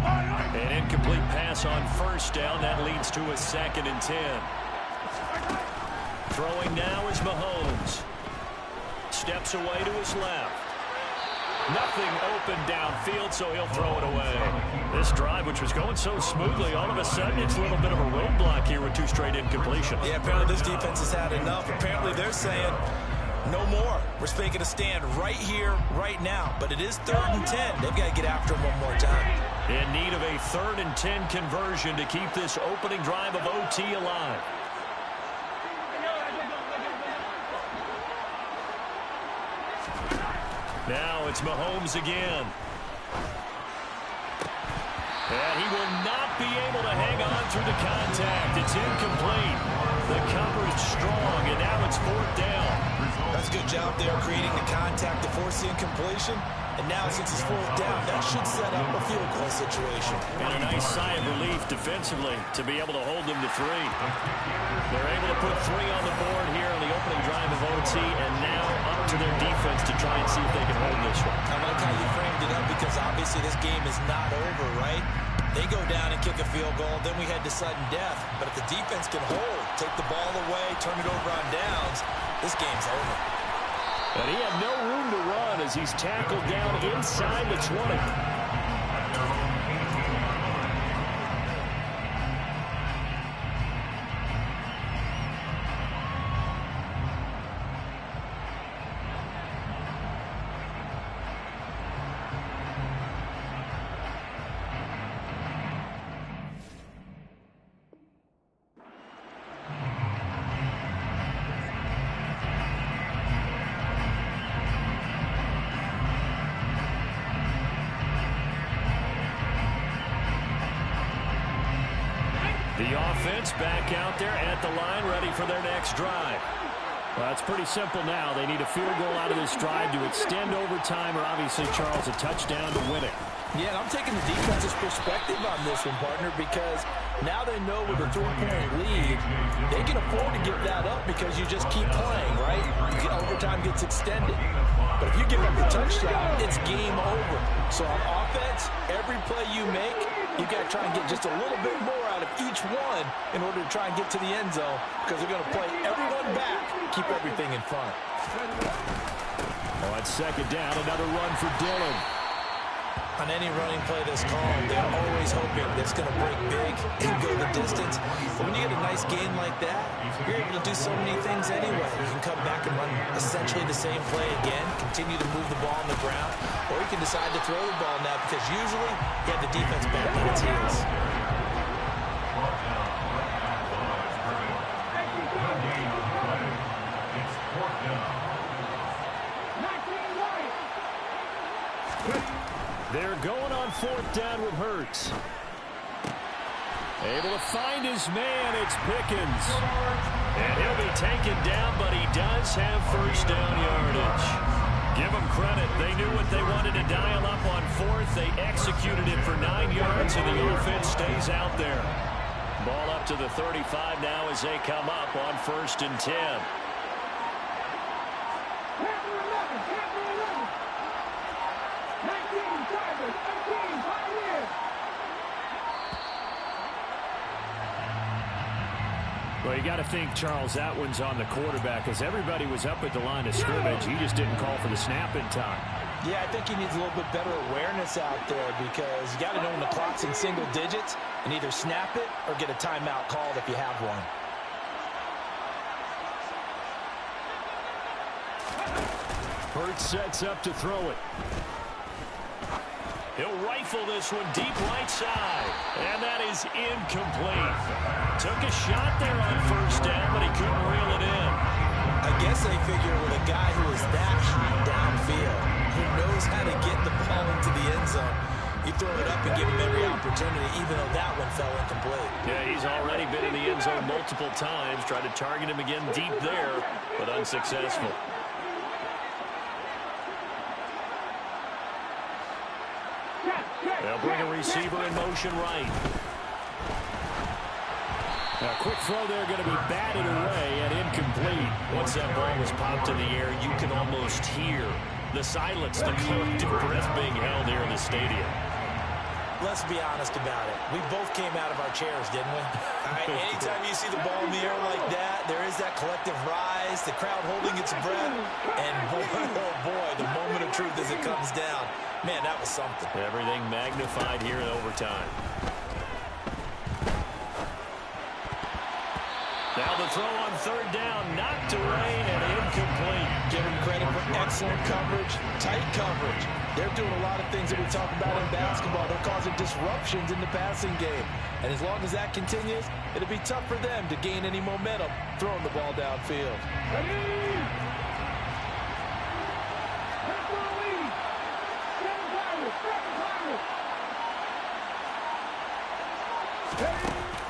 An incomplete pass on 1st down. That leads to a 2nd and 10. Throwing now is Mahomes. Steps away to his left. Nothing open downfield, so he'll throw it away. This drive, which was going so smoothly, all of a sudden it's a little bit of a roadblock here with 2 straight incompletions. Yeah, apparently this defense has had enough. Apparently they're saying, no more. We're making a stand right here, right now. But it is 3rd and 10. They've got to get after him one more time. In need of a 3rd and 10 conversion to keep this opening drive of OT alive. Now it's Mahomes again. And he will not be able to hang on through the contact. It's incomplete. The coverage strong, and now it's 4th down. That's a good job there creating the contact to force the incompletion. And now since it's 4th down, that should set up a field goal situation. And a nice sigh of relief defensively to be able to hold them to 3. They're able to put 3 on the board here on the opening drive of OT, and now up to their defense to try and see if they can hold this one. I like how you framed it up because obviously this game is not over, right? They go down and kick a field goal, then we head to sudden death. But if the defense can hold, take the ball away, turn it over on downs, this game's over. But he had no room to run as he's tackled down inside the 20. The offense back out there at the line, ready for their next drive. Well, it's pretty simple now. They need a field goal out of this drive to extend overtime or obviously, Charles, a touchdown to win it. Yeah, and I'm taking the defense's perspective on this one, partner, because now they know with a 3-point lead, they can afford to give that up because you just keep playing, right? Overtime gets extended. But if you give up the touchdown, it's game over. So on offense, every play you make, you've got to try and get just a little bit more out of each one in order to try and get to the end zone because they're going to play everyone back, keep everything in front. On 2nd down, another run for Dillon. On any running play that's called, they're always hoping that it's going to break big and go the distance. But when you get a nice game like that, you're able to do so many things anyway. You can come back and run essentially the same play again, continue to move the ball on the ground, or you can decide to throw the ball now because usually you have the defense back on its heels. They're going on 4th down with Hurts. Able to find his man. It's Pickens. And he'll be taken down, but he does have 1st down yardage. Give them credit. They knew what they wanted to dial up on 4th. They executed it for 9 yards, and the offense stays out there. Ball up to the 35 now as they come up on 1st and 10. Well, you got to think, Charles, that one's on the quarterback as everybody was up at the line of scrimmage. He just didn't call for the snap in time. Yeah, I think he needs a little bit better awareness out there because you got to know when the clock's in single digits and either snap it or get a timeout called if you have one. Hurts sets up to throw it. He'll rifle this one deep right side. And that is incomplete. Took a shot there on first down, but he couldn't reel it in. I guess they figure with a guy who is that hot downfield, who knows how to get the ball into the end zone, you throw it up and give him every opportunity, even though that one fell incomplete. Yeah, he's already been in the end zone multiple times. Tried to target him again deep there, but unsuccessful. They'll bring a receiver in motion right. A quick throw there going to be batted away and incomplete. Once that ball was popped in the air, you can almost hear the silence, the collective breath being held here in the stadium. Let's be honest about it. We both came out of our chairs, didn't we? Anytime you see the ball in the air like that, there is that collective rise, the crowd holding its breath, and boy, oh boy, the moment of truth as it comes down. Man, that was something. Everything magnified here in overtime. Now the throw on third down, knocked away and incomplete. Give him credit for excellent coverage, tight coverage. They're doing a lot of things that we talk about in basketball. They're causing disruptions in the passing game. And as long as that continues, it'll be tough for them to gain any momentum throwing the ball downfield.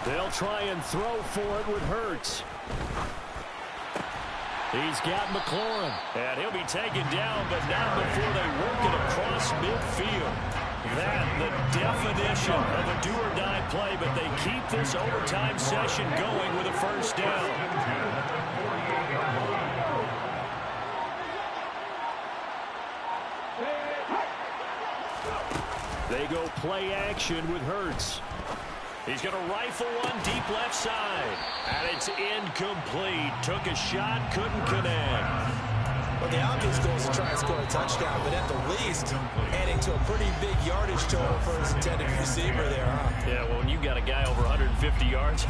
They'll try and throw for it with Hurts. He's got McLaurin. And he'll be taken down, but not before they work it across midfield. That, the definition of a do-or-die play, but they keep this overtime session going with a first down. They go play action with Hurts. He's going to rifle one deep left side. And it's incomplete. Took a shot, couldn't connect. Well, the obvious goal is to try and score a touchdown, but at the least, adding to a pretty big yardage total for his intended receiver there, huh? Yeah, well, when you've got a guy over 150 yards,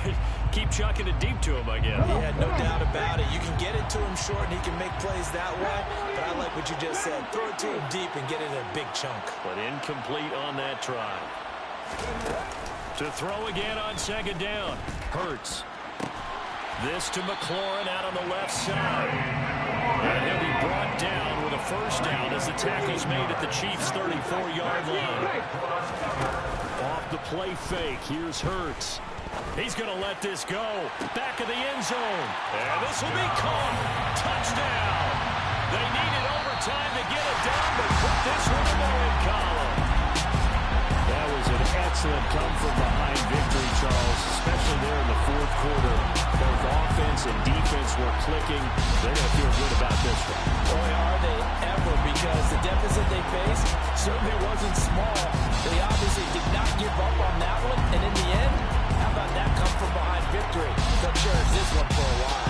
keep chucking it deep to him, I guess. Yeah, no doubt about it. You can get it to him short, and he can make plays that way, but I like what you just said. Throw it to him deep and get it in a big chunk. But incomplete on that try. To throw again on second down. Hurts. This to McLaurin out on the left side. And he'll be brought down with a first down as the tackle's made at the Chiefs' 34-yard line. Off the play fake, here's Hurts. He's going to let this go. Back of the end zone. And this will be caught. Touchdown. They needed overtime to get it done, but put this one in the win column. That was an excellent come-from-behind victory, Charles, especially there in the fourth quarter. Both offense and defense were clicking. They're going to feel good about this one. Boy, are they ever, because the deficit they faced certainly wasn't small. They obviously did not give up on that one, and in the end, how about that come-from-behind victory? They'll cherish this one for a while.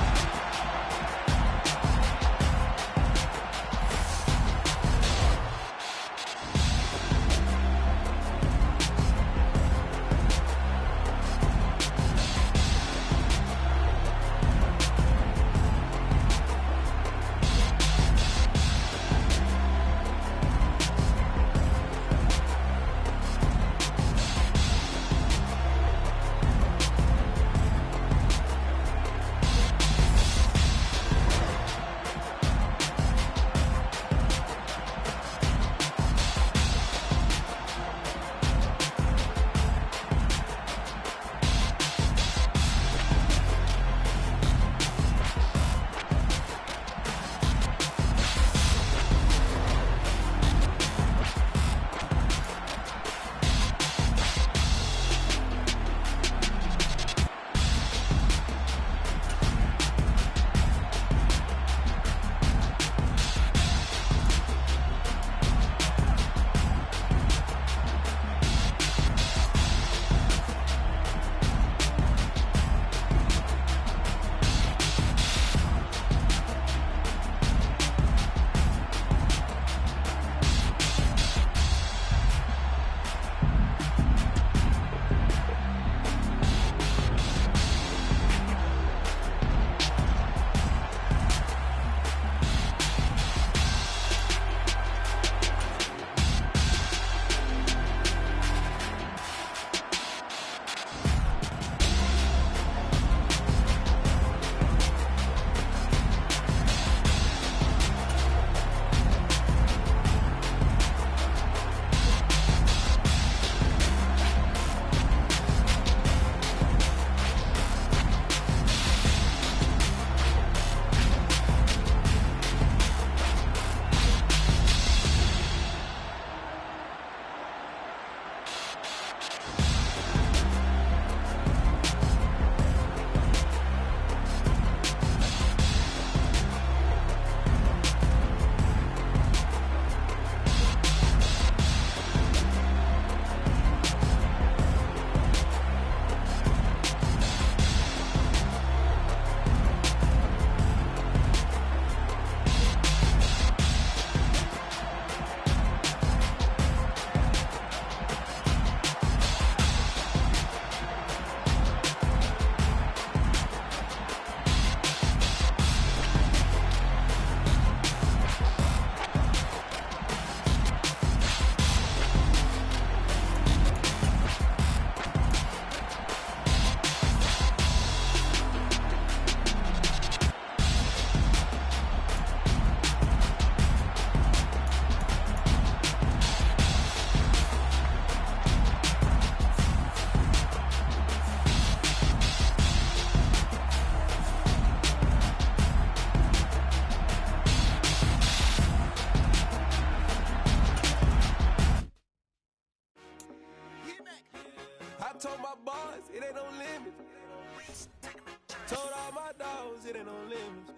dogs, it ain't no limits.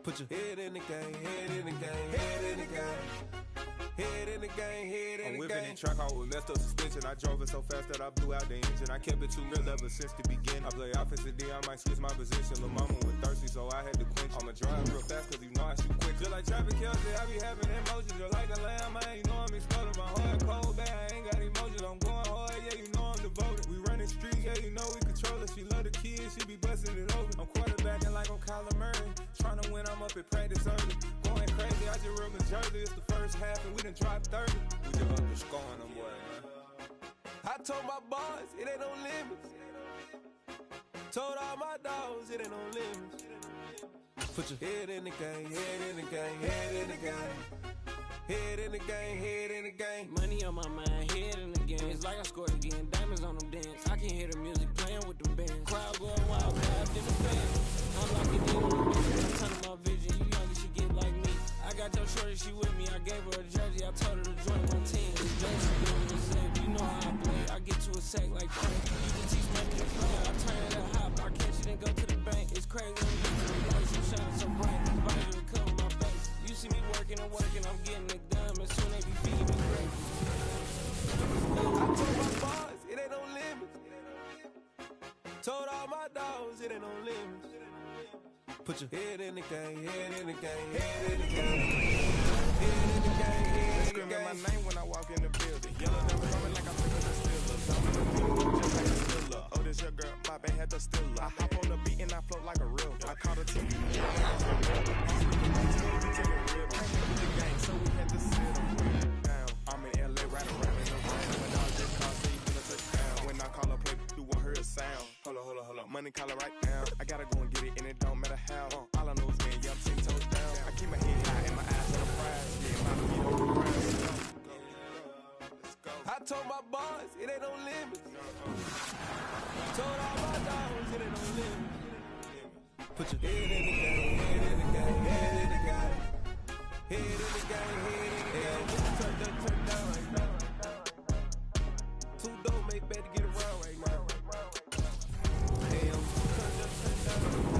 Put your head in the game, head in the game, head in the game. Head in the game, head in the game. I'm whipping in track, I was messed up suspension. I drove it so fast that I blew out the engine. I kept it too real ever since the beginning. I play offensive D, I might switch my position. Lil' mama was thirsty, so I had to quench. I'ma drive real fast, cause you know I shoot quick. Just like traffic Kelsey, I be having emotions. Just like a lamb, man, you know I'm exploding. My heart cold, bad, I ain't got emotions. I'm going hard, yeah, you know I'm devoted. We running streets, yeah, you know we control it. She love the kids, she be busting it over. I'm quarterbacking like I'm Kyler Murray. Trying to win, I'm up at practice early. Going crazy, I just real Jersey. It's the first half, and we done dropped 30. We just up to scoring them, boy, man. I told my boys, it ain't no limits. Told all my dogs, it ain't no limits. Put your head in the game, head in the game, head in the game. Head in the game, head in the game. Money on my mind, head in the game. It's like I scored again, diamonds on them dance. I can hear the music playing with them bands. Crowd going wild, vibes in the band. I'm locking in on the mission, I'm turning my vision. You young, she get like me. I got your shorty, she with me. I gave her a jersey, I told her to join my team. It's Jason doing the same, you know how I play. I get to a sack like that. You can teach money to play. I turn it up hop, I catch it and go to the bank. It's crazy when you get to the lights, you shining so bright. Visor to cover my face. You see me working and working, I'm getting it done. As soon as they be feeding me great. I told my boys, it ain't no limits. Told all my dogs, it ain't no limits. Put your head in the game, head in the game, head in the game. Head in the game, head in the game. Screaming my name when I walk in the building. Yellow never coming like I pick up the Steelers. I'm in the beat, just like a Stiller. Oh, this your girl, my band had the Stiller. I hop on the beat and I float like a real. I caught a TV. So we had to sit him down. I'm in LA, right around in the rain. When I just call, say you been a touchdown. When I call a play, you won't hear a sound. Hold up, money calling right now. I gotta go and get it, and it don't matter how. All I know is win, yeah, I'm 10 toes down. I keep my head high and my eyes on the prize. Yeah, my feet on the ground. Let's go. I told my boys, it ain't no limits. Told all my dogs, it ain't no limits. Put your head in the game, head in the game, head in the game. Head in the game, head in the game. Turn down right now. Two dope make better get around right now. Damn, turn down.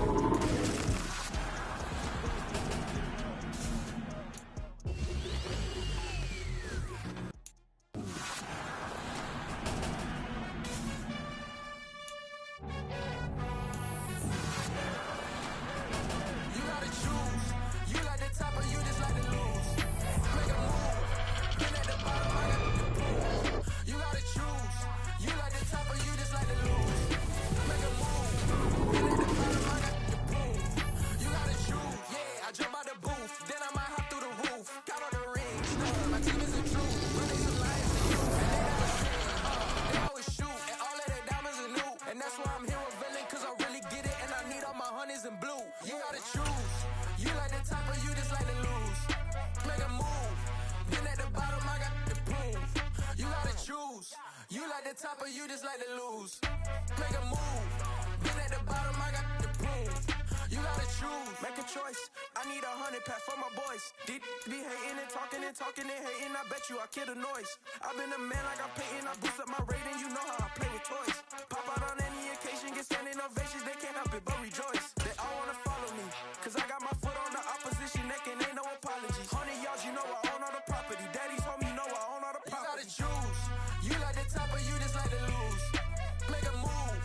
You like the top or you just like to lose? Make a move. Been at the bottom, I got the boom. You gotta choose. Make a choice. I need 100 pack for my boys. Be hating and talking and hating. I bet you I kill the noise. I've been a man like I'm Peyton. I boost up my rating. You know how I play with toys. Pop out on any occasion, get standing ovations. They can't help it but rejoice. They all wanna follow me, cause I got my foot on the opposition neck and ain't no apologies. 100 yards, you know I own all the property. Daddy's home, you know I own all the property. You gotta choose. You like the top or you just like to lose? Make a move.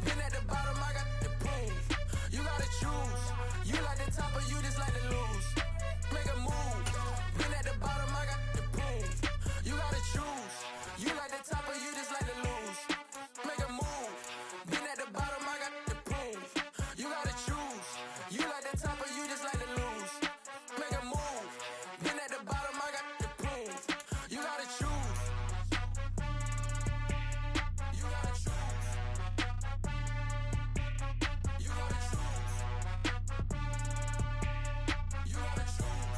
Been at the bottom, I got the boom. You gotta choose. You like the top or you just like to lose? Make a move. Been at the bottom, I got the boom. You gotta choose. You like the top or you just like to lose? Make a move. Been at the bottom, I got the boom. You gotta choose. You like the top or you just like to lose? Make a move. Been at the bottom, I got the boom. You gotta choose. You gotta choose. You gotta choose. You gotta choose.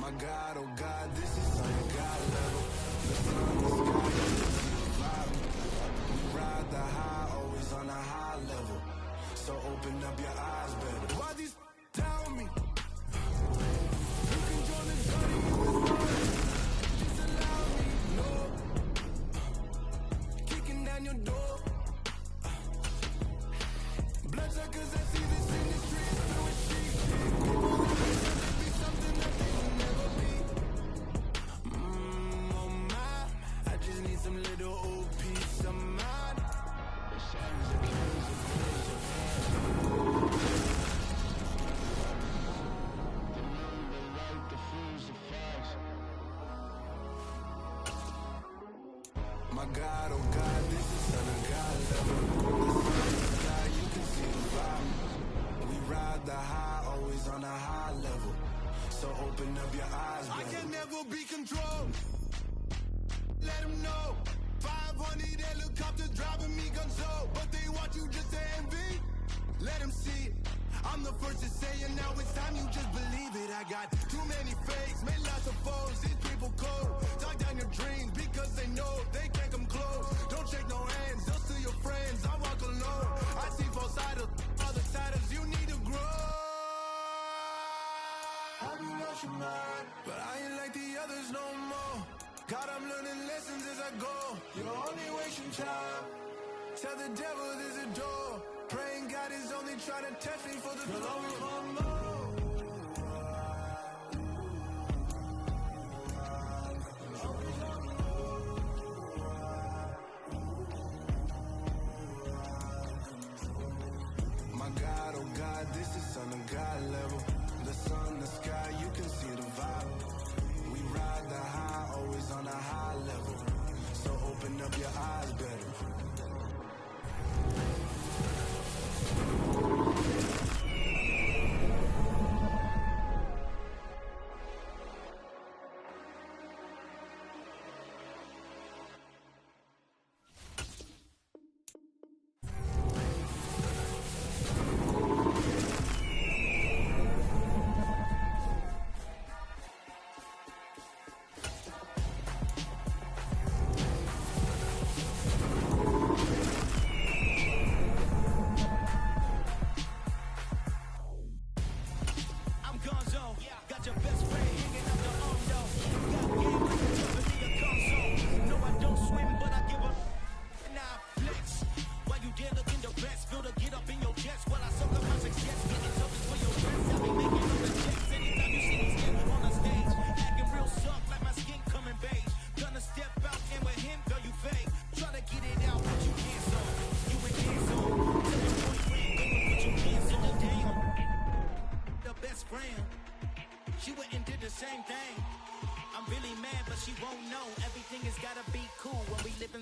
My God, oh God, this is on a God level. The sun, the sky, you can see the vibe. We ride the high, always on a high level. So open up your eyes better. Why these tell me? You can join the journey, you is mine. Just allow me, no. Kicking down your door. Bloodsuckers that see this industry is doing shit. People that pretend to be something that they will never be. Oh my, I just need some little old peace of mind. The signs are killers of killers of the light, the fools, the facts. My God, oh God, this is on a God level. The sun, the sky, you can see the vibe. We ride the high, always on a high level. So open up your eyes, baby. I can never be controlled. Let them know. 500 helicopters driving me gunso. But they want you just to envy. Let them see it. I'm the first to say it, now it's time you just believe it. I got too many fakes, made lots of foes. These people cold. Talk down your dreams because they know they can't come close. Don't shake no hands, they'll steal your friends. I walk alone. I see both sides, other titles, you need to grow. I've been watching mine, but I ain't like the others no more. God, I'm learning lessons as I go. You're only wasting time. Tell the devil there's a door. Praying God is only trying to test me for the glory of more. My God, oh God, this is on a God level. The sun, the sky, you can see the vibe. We ride the high, always on a high level. So open up your eyes better.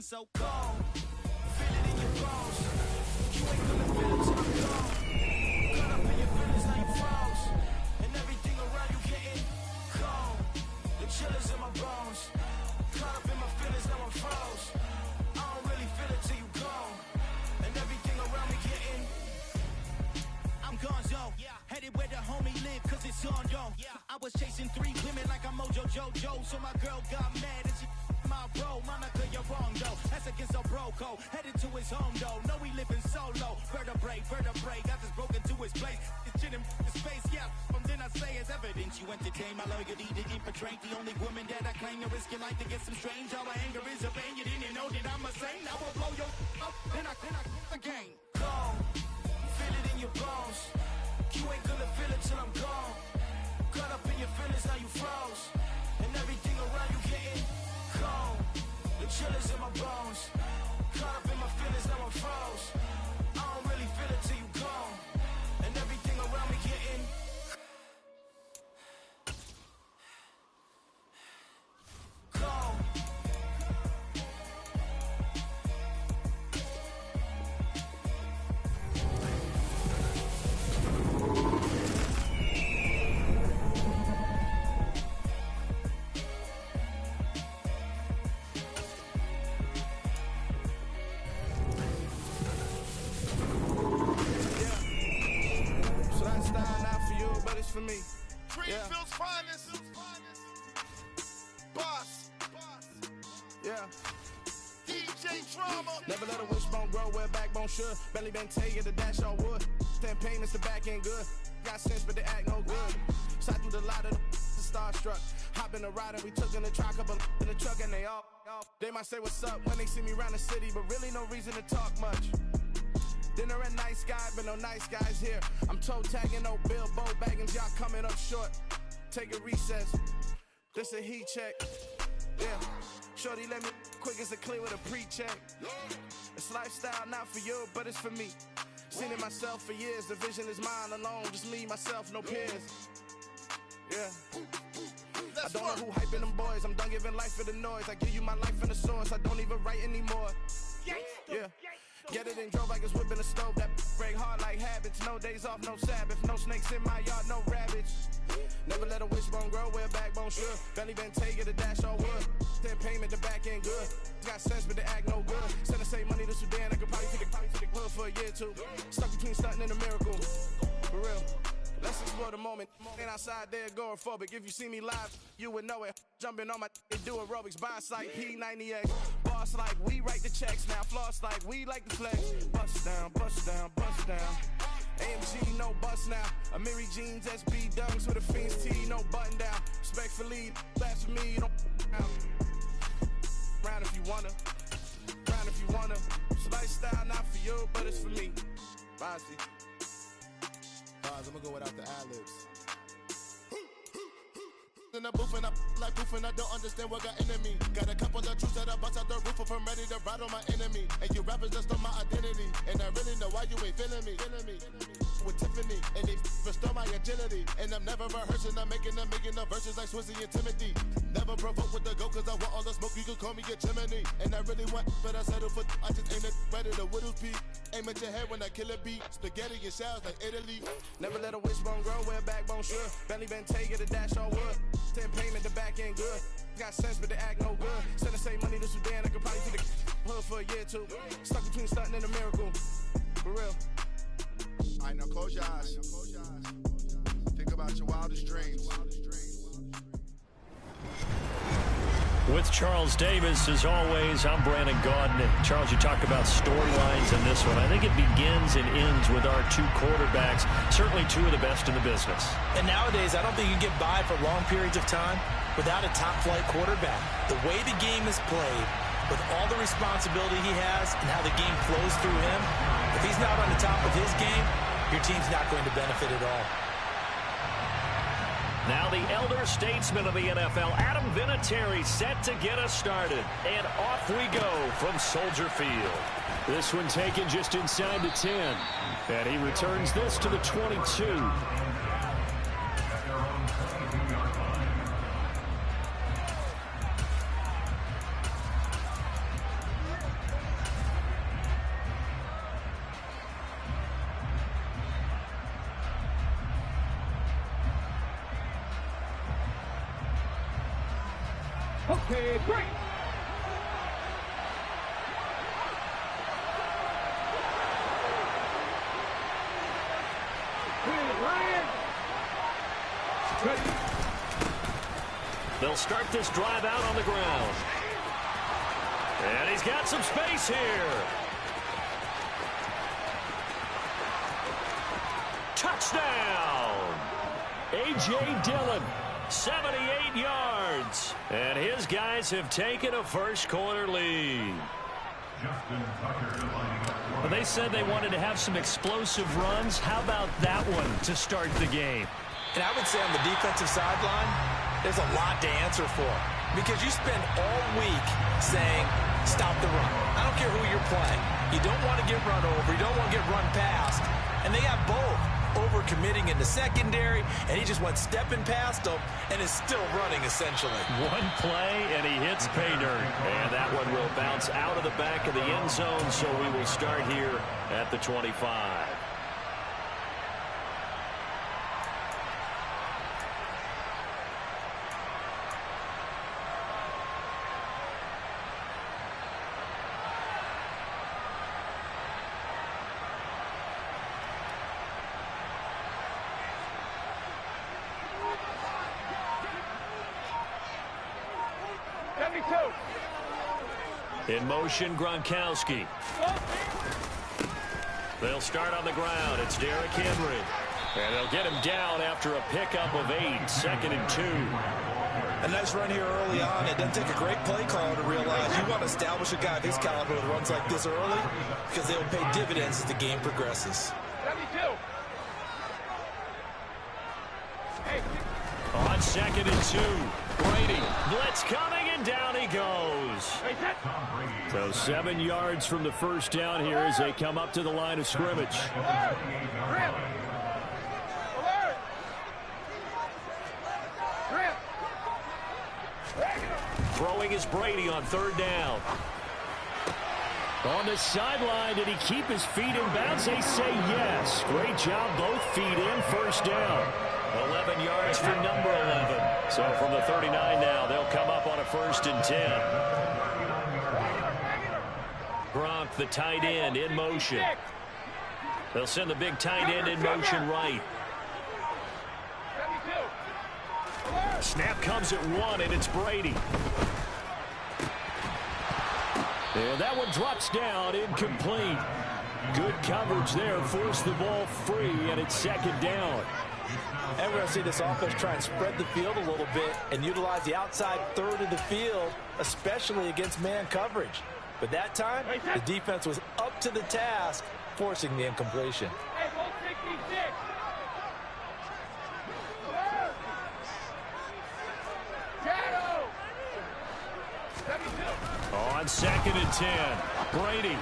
So cold, feel it in your bones. You ain't gonna feel it till I'm gone. Caught up in your feelings, now you froze. And everything around you getting cold. The chillers in my bones. Caught up in my feelings, now I'm froze. I don't really feel it till you gone. And everything around me getting, I'm gone, yo. Headed where the homie live, cause it's on, yo. I was chasing 3 women like I'm Mojo Jojo. So my girl got mad and she my bro, Monica, you're wrong though. That's against our bro code. Headed to his home though. No, we living solo. Vertebrae, got this broken to his place. It's chin in his face, yeah. From then I say it's evidence you entertain my loyalty to infiltrate. The only woman that I claim to risk your life to get some strange. All my anger is a pain. You didn't know that I'm a saint. I will blow your up, then I again. Gone, feel it in your bones. You ain't gonna feel it till I'm gone. Caught up in your feelings, now you froze. And everything around you getting cold. The chillers in my bones. Caught up in my feelings, now I'm froze. I don't really feel it till you gone. And everything around me getting cold. For me, Greenfield's finest. Boss. Yeah. DJ Drama. Never let a wishbone grow where a backbone should. Belly been taking the dash all wood. 10 payments, the back ain't good. Got sense, but they act no good. Shot through the lot of the starstruck. Hop in the ride and we took in the truck, couple in the truck and they all. They might say what's up when they see me around the city, but really no reason to talk much. Dinner at Nice Guy, but no nice guys here. I'm toe tagging, no Bilbo baggins, y'all coming up short. Take a recess. This a heat check. Yeah. Shorty let me quick as a clear with a pre-check. It's lifestyle, not for you, but it's for me. Seen it myself for years. The vision is mine alone. Just me, myself, no peers. Yeah. I don't know who hyping them boys. I'm done giving life for the noise. I give you my life in the source. I don't even write anymore. Yeah. Get it and drove like it's whipping a stove. That break hard like habits. No days off, no Sabbath. No snakes in my yard, no rabbits. Never let a wishbone grow where a backbone should. Belly been taking the dash all wood. 10 payment, the back ain't good. Got sense, but they act no good. Send the same money to Sudan. I could probably take the hood for a year or two. Stuck between stunting and a miracle. For real. Let's explore the moment. Ain't outside there agoraphobic. If you see me live, you would know it. Jumping on my they do aerobics. Buy like P90X. Boss like we write the checks now. Floss like we like the flex. Bust down, bust down, bust down. AMG, no bust now. Amiri jeans, SB dunks with a Fiends tee, no button down. Respectfully, that's for me, you don't round if you wanna. Round if you wanna. It's lifestyle, not for you, but it's for me. Bozzy. I'm gonna go without the ad-libs. In the booth and I like proof and I don't understand what got into me. Got a couple of truths that I bust out the roof if I'm ready to ride on my enemy. And you rappers just stole my identity. And I really know why you ain't feeling me. With Tiffany, and they restore my agility. And I'm never rehearsing, I'm making the verses like Swizzy and Timothy. Never provoke with the go, cause I want all the smoke, you can call me a chimney. And I really want, but I settle for, I just aim it better the Whittles Peak. Aim at your head when I kill a beat. Spaghetti and shells like Italy. Never let a wishbone grow where a backbone should. Belly been taking the dash all wood. 10 payment, the back ain't good. Got sense, but they act no good. Send the same money to Sudan, I could probably take the hood for a year or two. Stuck between stunting and a miracle. For real. Alright, now close your eyes. Think about your wildest dreams. With Charles Davis, as always, I'm Brandon Gaudin. Charles, you talk about storylines in this one. I think it begins and ends with our two quarterbacks, certainly two of the best in the business. And nowadays, I don't think you can get by for long periods of time without a top-flight quarterback. The way the game is played, with all the responsibility he has and how the game flows through him, if he's not on the top of his game, your team's not going to benefit at all. Now the elder statesman of the NFL, Adam Vinatieri, set to get us started. And off we go from Soldier Field. This one taken just inside the 10. And he returns this to the 22. Okay, break. They'll start this drive out on the ground. And he's got some space here. Touchdown! A.J. Dillon. 78 yards. And his guys have taken a first-quarter lead. Well, they said they wanted to have some explosive runs. How about that one to start the game? And I would say on the defensive sideline, there's a lot to answer for. Because you spend all week saying, stop the run. I don't care who you're playing. You don't want to get run over. You don't want to get run past. And they have both. Over-committing in the secondary, and he just went stepping past them and is still running, essentially. One play, and he hits pay dirt. And that one will bounce out of the back of the end zone, so we will start here at the 25. In motion, Gronkowski. They'll start on the ground. It's Derrick Henry. And they'll get him down after a pickup of 8, 2nd and 2. A nice run here early on. It doesn't take a great play caller to realize you want to establish a guy of his caliber that runs like this early because they will pay dividends as the game progresses. On 2nd and 2. Brady. Blitz coming, and down he goes. So 7 yards from the first down here as they come up to the line of scrimmage. Throwing is Brady on 3rd down. On the sideline, did he keep his feet in bounds? They say yes. Great job, both feet in, 1st down. 11 yards for number 11. So from the 39 now, they'll come up on a 1st and 10. Gronk, the tight end, in motion. They'll send the big tight end in motion right. Snap comes at 1, and it's Brady. And that one drops down, incomplete. Good coverage there, forced the ball free, and it's 2nd down. And we're going to see this offense try and spread the field a little bit and utilize the outside third of the field, especially against man coverage. But that time, the defense was up to the task, forcing the incompletion. On 2nd and 10, Brady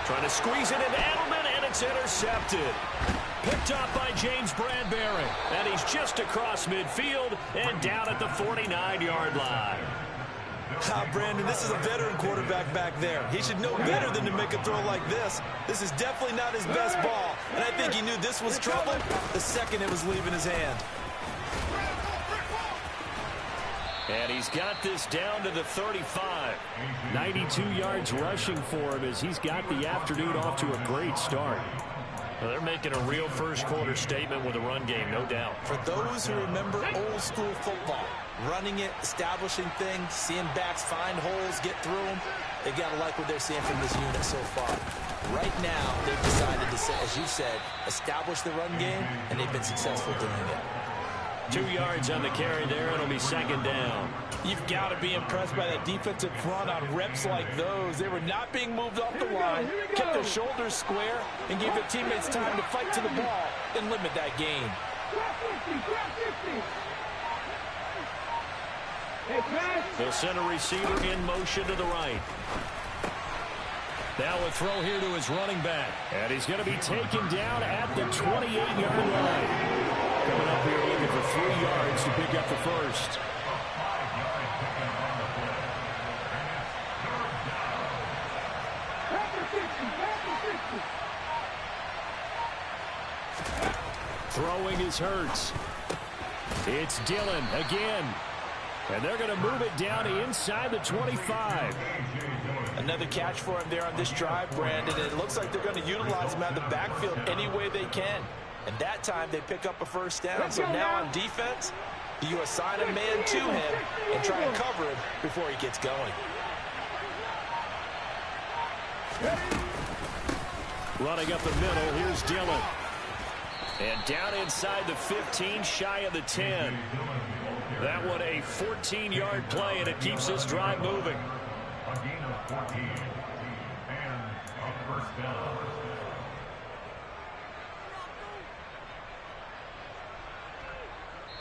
trying to squeeze it into Edelman, and it's intercepted. Picked up by James Bradbury, and he's just across midfield and down at the 49-yard line. Brandon, this is a veteran quarterback back there. He should know better than to make a throw like this. This is definitely not his best ball, and I think he knew this was trouble the second it was leaving his hand. And he's got this down to the 35. 92 yards rushing for him as he's got the afternoon off to a great start. Well, they're making a real first-quarter statement with a run game, no doubt. For those who remember old-school football, running it, establishing things, seeing backs find holes, get through them, they got to like what they're seeing from this unit so far. Right now, they've decided to, as you said, establish the run game, and they've been successful doing it. 2 yards on the carry there. It'll be 2nd down. You've got to be impressed by that defensive front on reps like those. They were not being moved off the line, kept their shoulders square, and gave their teammates time to fight to the ball and limit that gain. They'll send a receiver in motion to the right. Now a throw here to his running back. And he's going to be taken down at the 28-yard line. Coming up here looking for 3 yards to pick up the first. Throwing is Hurts. It's Dillon again. And they're going to move it down to inside the 25. Another catch for him there on this drive, Brandon. And it looks like they're going to utilize him out of the backfield any way they can. And that time they pick up a 1st down. So now on defense, you assign a man to him and try and cover him before he gets going. Running up the middle, here's Dillon. And down inside the 15, shy of the 10. That one a 14-yard play, and it keeps this drive moving. A gain of 14 and a 1st down.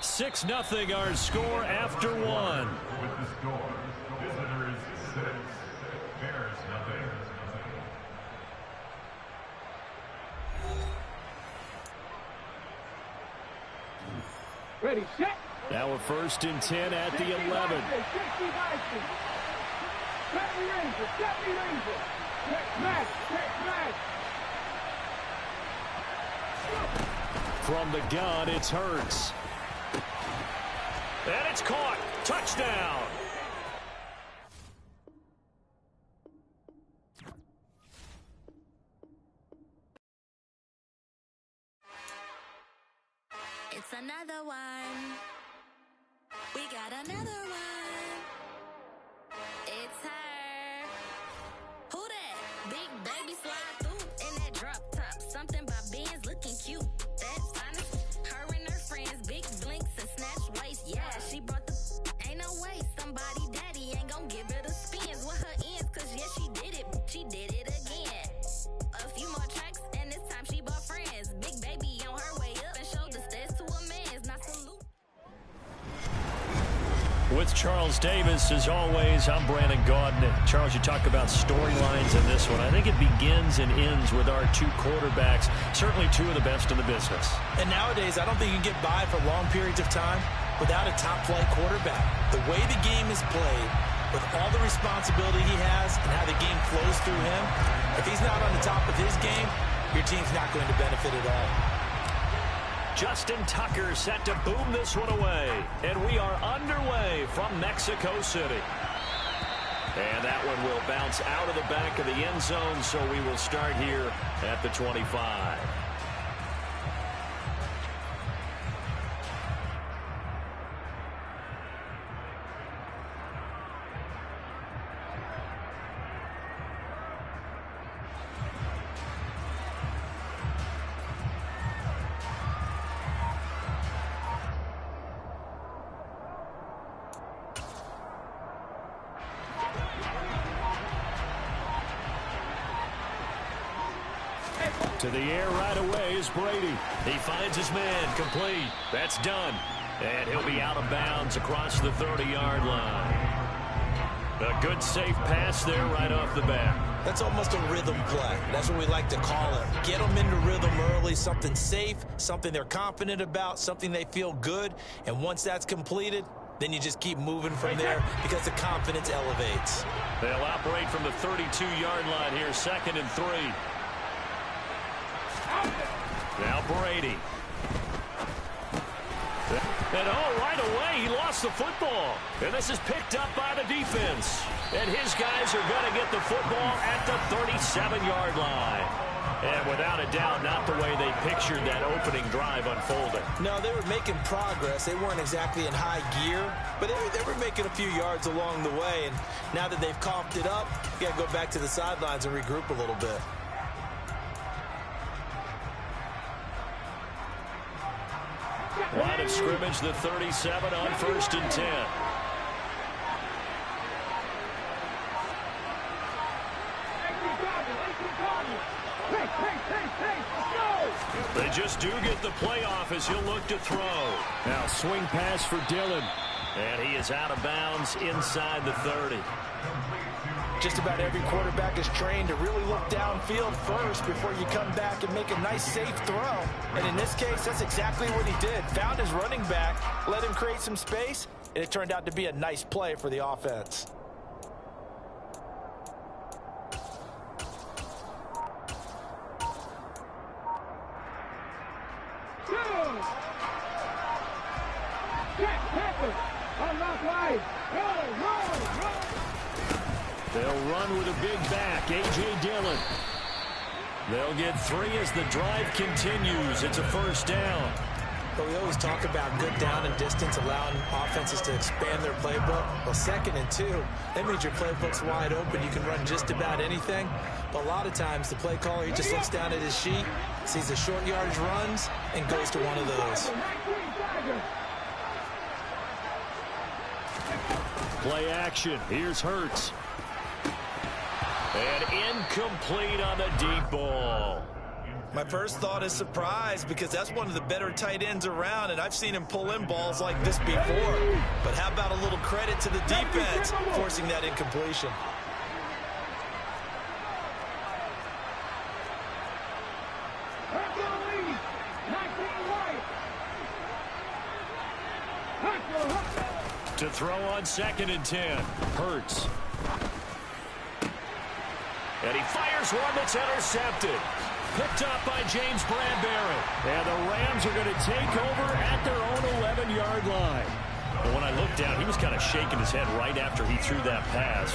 Six nothing our score after one. With the score, visitors 6, Bears nothing. Ready, set. Now a 1st and 10 at the 11. From the gun, it's Hurts. And it's caught. Touchdown. It's another one. We got another one. With Charles Davis, as always, I'm Brandon Gaudin. Charles, you talk about storylines in this one. I think it begins and ends with our two quarterbacks, certainly two of the best in the business. And nowadays, I don't think you can get by for long periods of time without a top-flight quarterback. The way the game is played, with all the responsibility he has and how the game flows through him, if he's not on the top of his game, your team's not going to benefit at all. Justin Tucker set to boom this one away. And we are underway from Mexico City. And that one will bounce out of the back of the end zone, so we will start here at the 25. To the air right away is Brady. He finds his man, complete. That's done. And he'll be out of bounds across the 30-yard line. A good, safe pass there right off the bat. That's almost a rhythm play. That's what we like to call it. Get them into rhythm early, something safe, something they're confident about, something they feel good. And once that's completed, then you just keep moving from there because the confidence elevates. They'll operate from the 32-yard line here, 2nd and 3. Now Brady. And right away, he lost the football. And this is picked up by the defense. And his guys are going to get the football at the 37-yard line. And without a doubt, not the way they pictured that opening drive unfolding. No, they were making progress. They weren't exactly in high gear, but they were making a few yards along the way. And now that they've coughed it up, you got to go back to the sidelines and regroup a little bit. Line of scrimmage, the 37 on 1st and 10. They just do get the playoff as he'll look to throw. Now swing pass for Dillon. And he is out of bounds inside the 30. Just about every quarterback is trained to really look downfield first before you come back and make a nice, safe throw. And in this case, that's exactly what he did. Found his running back, let him create some space, and it turned out to be a nice play for the offense. They'll run with a big back, A.J. Dillon. They'll get 3 as the drive continues. It's a 1st down. But we always talk about good down and distance, allowing offenses to expand their playbook. Well, 2nd and 2, that means your playbook's wide open. You can run just about anything. But a lot of times, the play caller, he just looks down at his sheet, sees the short yardage runs, and goes to one of those. Play action. Here's Hurts. And incomplete on the deep ball. My first thought is surprise because that's one of the better tight ends around, and I've seen him pull in balls like this before. But how about a little credit to the defense forcing that incompletion? To throw on 2nd and 10. Hurts. And he fires one that's intercepted. Picked up by James Bradbury. And the Rams are going to take over at their own 11-yard line. Well, when I looked down, he was kind of shaking his head right after he threw that pass.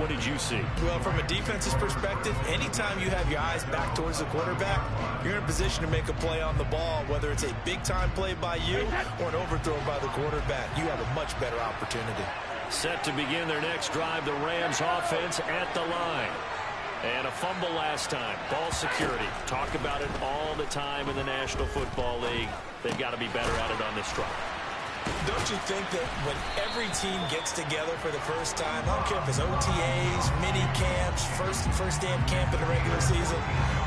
What did you see? Well, from a defense's perspective, anytime you have your eyes back towards the quarterback, you're in a position to make a play on the ball, whether it's a big-time play by you or an overthrow by the quarterback. You have a much better opportunity. Set to begin their next drive, the Rams offense at the line. And a fumble last time. Ball security. Talk about it all the time in the National Football League. They've got to be better at it on this drive. Don't you think that when every team gets together for the first time, I don't care if it's OTAs, mini camps, first day of camp in the regular season,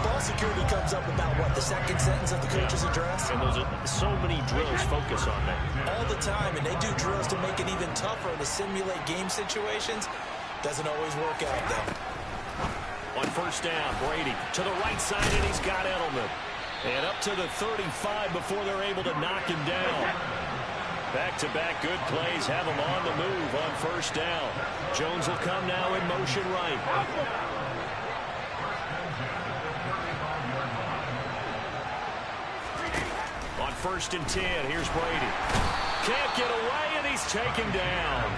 ball security comes up about what, the second sentence of the coach's address? And those are so many drills focus on that. All the time, and they do drills to make it even tougher to simulate game situations. Doesn't always work out, though. On first down, Brady to the right side, and he's got Edelman. And up to the 35 before they're able to knock him down. Back-to-back good plays have him on the move on first down. Jones will come now in motion right. On first and 10, here's Brady. Can't get away, and he's taken down.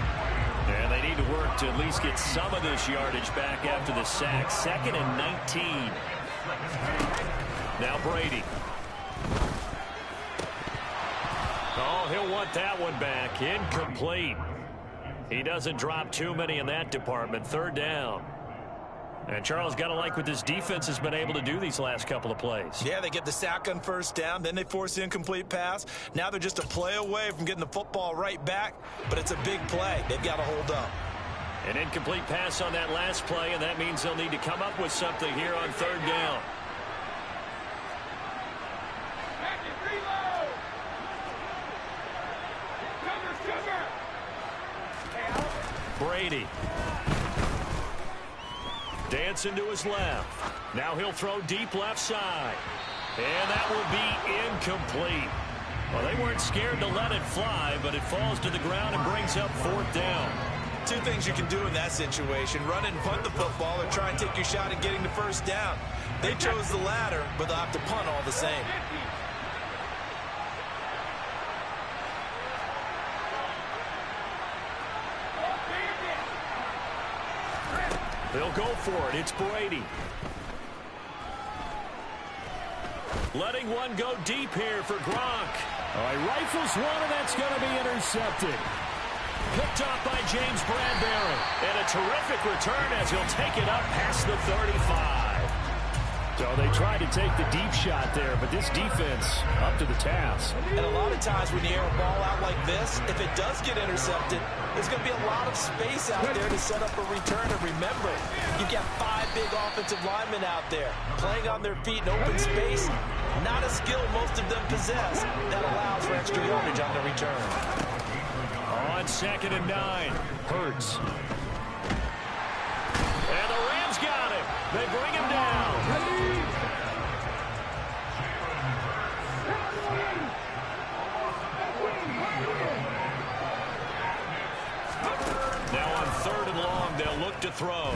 And they need to work to at least get some of this yardage back after the sack. 2nd and 19. Now Brady. Oh, he'll want that one back. Incomplete. He doesn't drop too many in that department. 3rd down. And Charles, got to like what this defense has been able to do these last couple of plays. Yeah, they get the sack on first down, then they force the incomplete pass. Now they're just a play away from getting the football right back, but it's a big play. They've got to hold up. An incomplete pass on that last play, and that means they'll need to come up with something here on 3rd down. Brady. Dancing to his left. Now he'll throw deep left side. And that will be incomplete. Well, they weren't scared to let it fly, but it falls to the ground and brings up 4th down. 2 things you can do in that situation. Run it and punt the football or try and take your shot at getting the first down. They chose the latter, but they'll have to punt all the same. They'll go for it. It's Brady. Letting one go deep here for Gronk. All right, rifles one, and that's going to be intercepted. Picked off by James Bradbury. And a terrific return as he'll take it up past the 35. So they tried to take the deep shot there, but this defense up to the task. And a lot of times when you air a ball out like this, if it does get intercepted, there's going to be a lot of space out there to set up a return. And remember, you've got 5 big offensive linemen out there playing on their feet in open space. Not a skill most of them possess that allows for extra yardage on the return. On 2nd and 9, Hurts. And the Rams got him. They bring him down. Now on 3rd and long, they'll look to throw.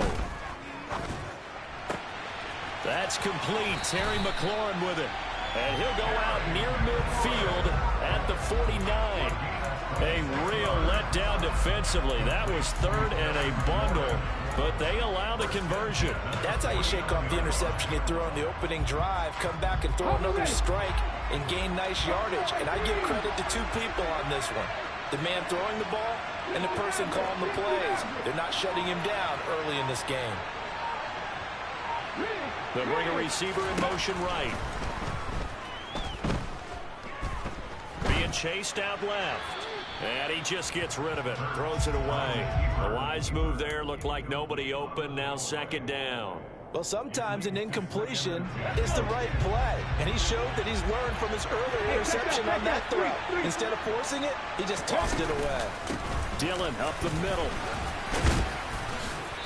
That's complete. Terry McLaurin with it. And he'll go out near midfield at the 49. A real letdown defensively. That was 3rd and a bundle, but they allow the conversion. That's how you shake off the interception you threw on the opening drive, come back and throw another strike and gain nice yardage. And I give credit to 2 people on this one. The man throwing the ball and the person calling the plays. They're not shutting him down early in this game. They'll bring a receiver in motion right. Being chased out left. And he just gets rid of it. Throws it away. A wise move there. Looked like nobody open. Now 2nd down. Well, sometimes an incompletion is the right play. And he showed that he's learned from his earlier interception on that throw. Instead of forcing it, he just tossed it away. Dillon up the middle.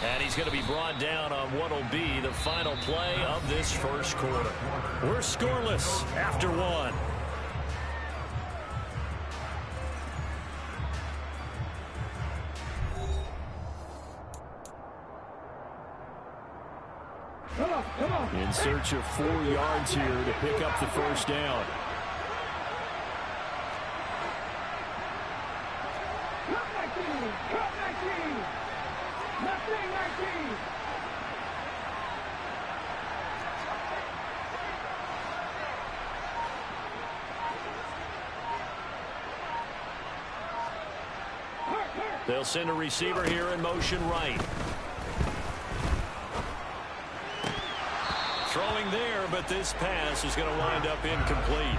And he's going to be brought down on what will be the final play of this first quarter. We're scoreless after 1. In search of 4 yards here to pick up the first down. They'll send a receiver here in motion right. Throwing there, but this pass is going to wind up incomplete.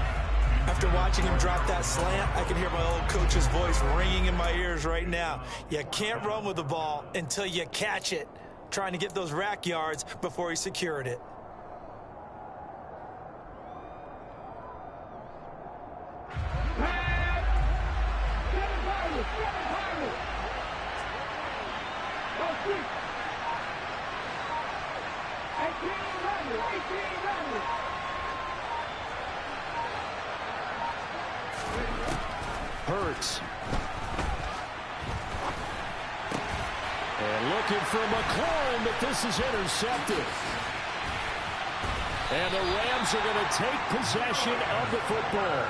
After watching him drop that slant, I can hear my old coach's voice ringing in my ears right now. You can't run with the ball until you catch it. Trying to get those rack yards before he secured it. Hurts. And looking for McLaurin, but this is intercepted. And the Rams are going to take possession of the football.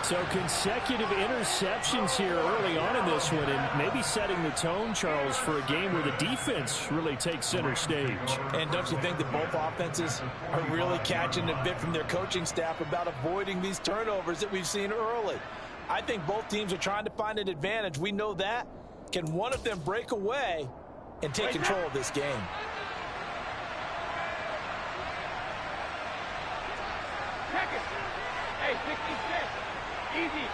So consecutive interceptions here early on in this one, and maybe setting the tone, Charles, for a game where the defense really takes center stage. And don't you think that both offenses are really catching a bit from their coaching staff about avoiding these turnovers that we've seen early? I think both teams are trying to find an advantage. We know that. Can one of them break away and take control of this game? Hey, 66. Easy.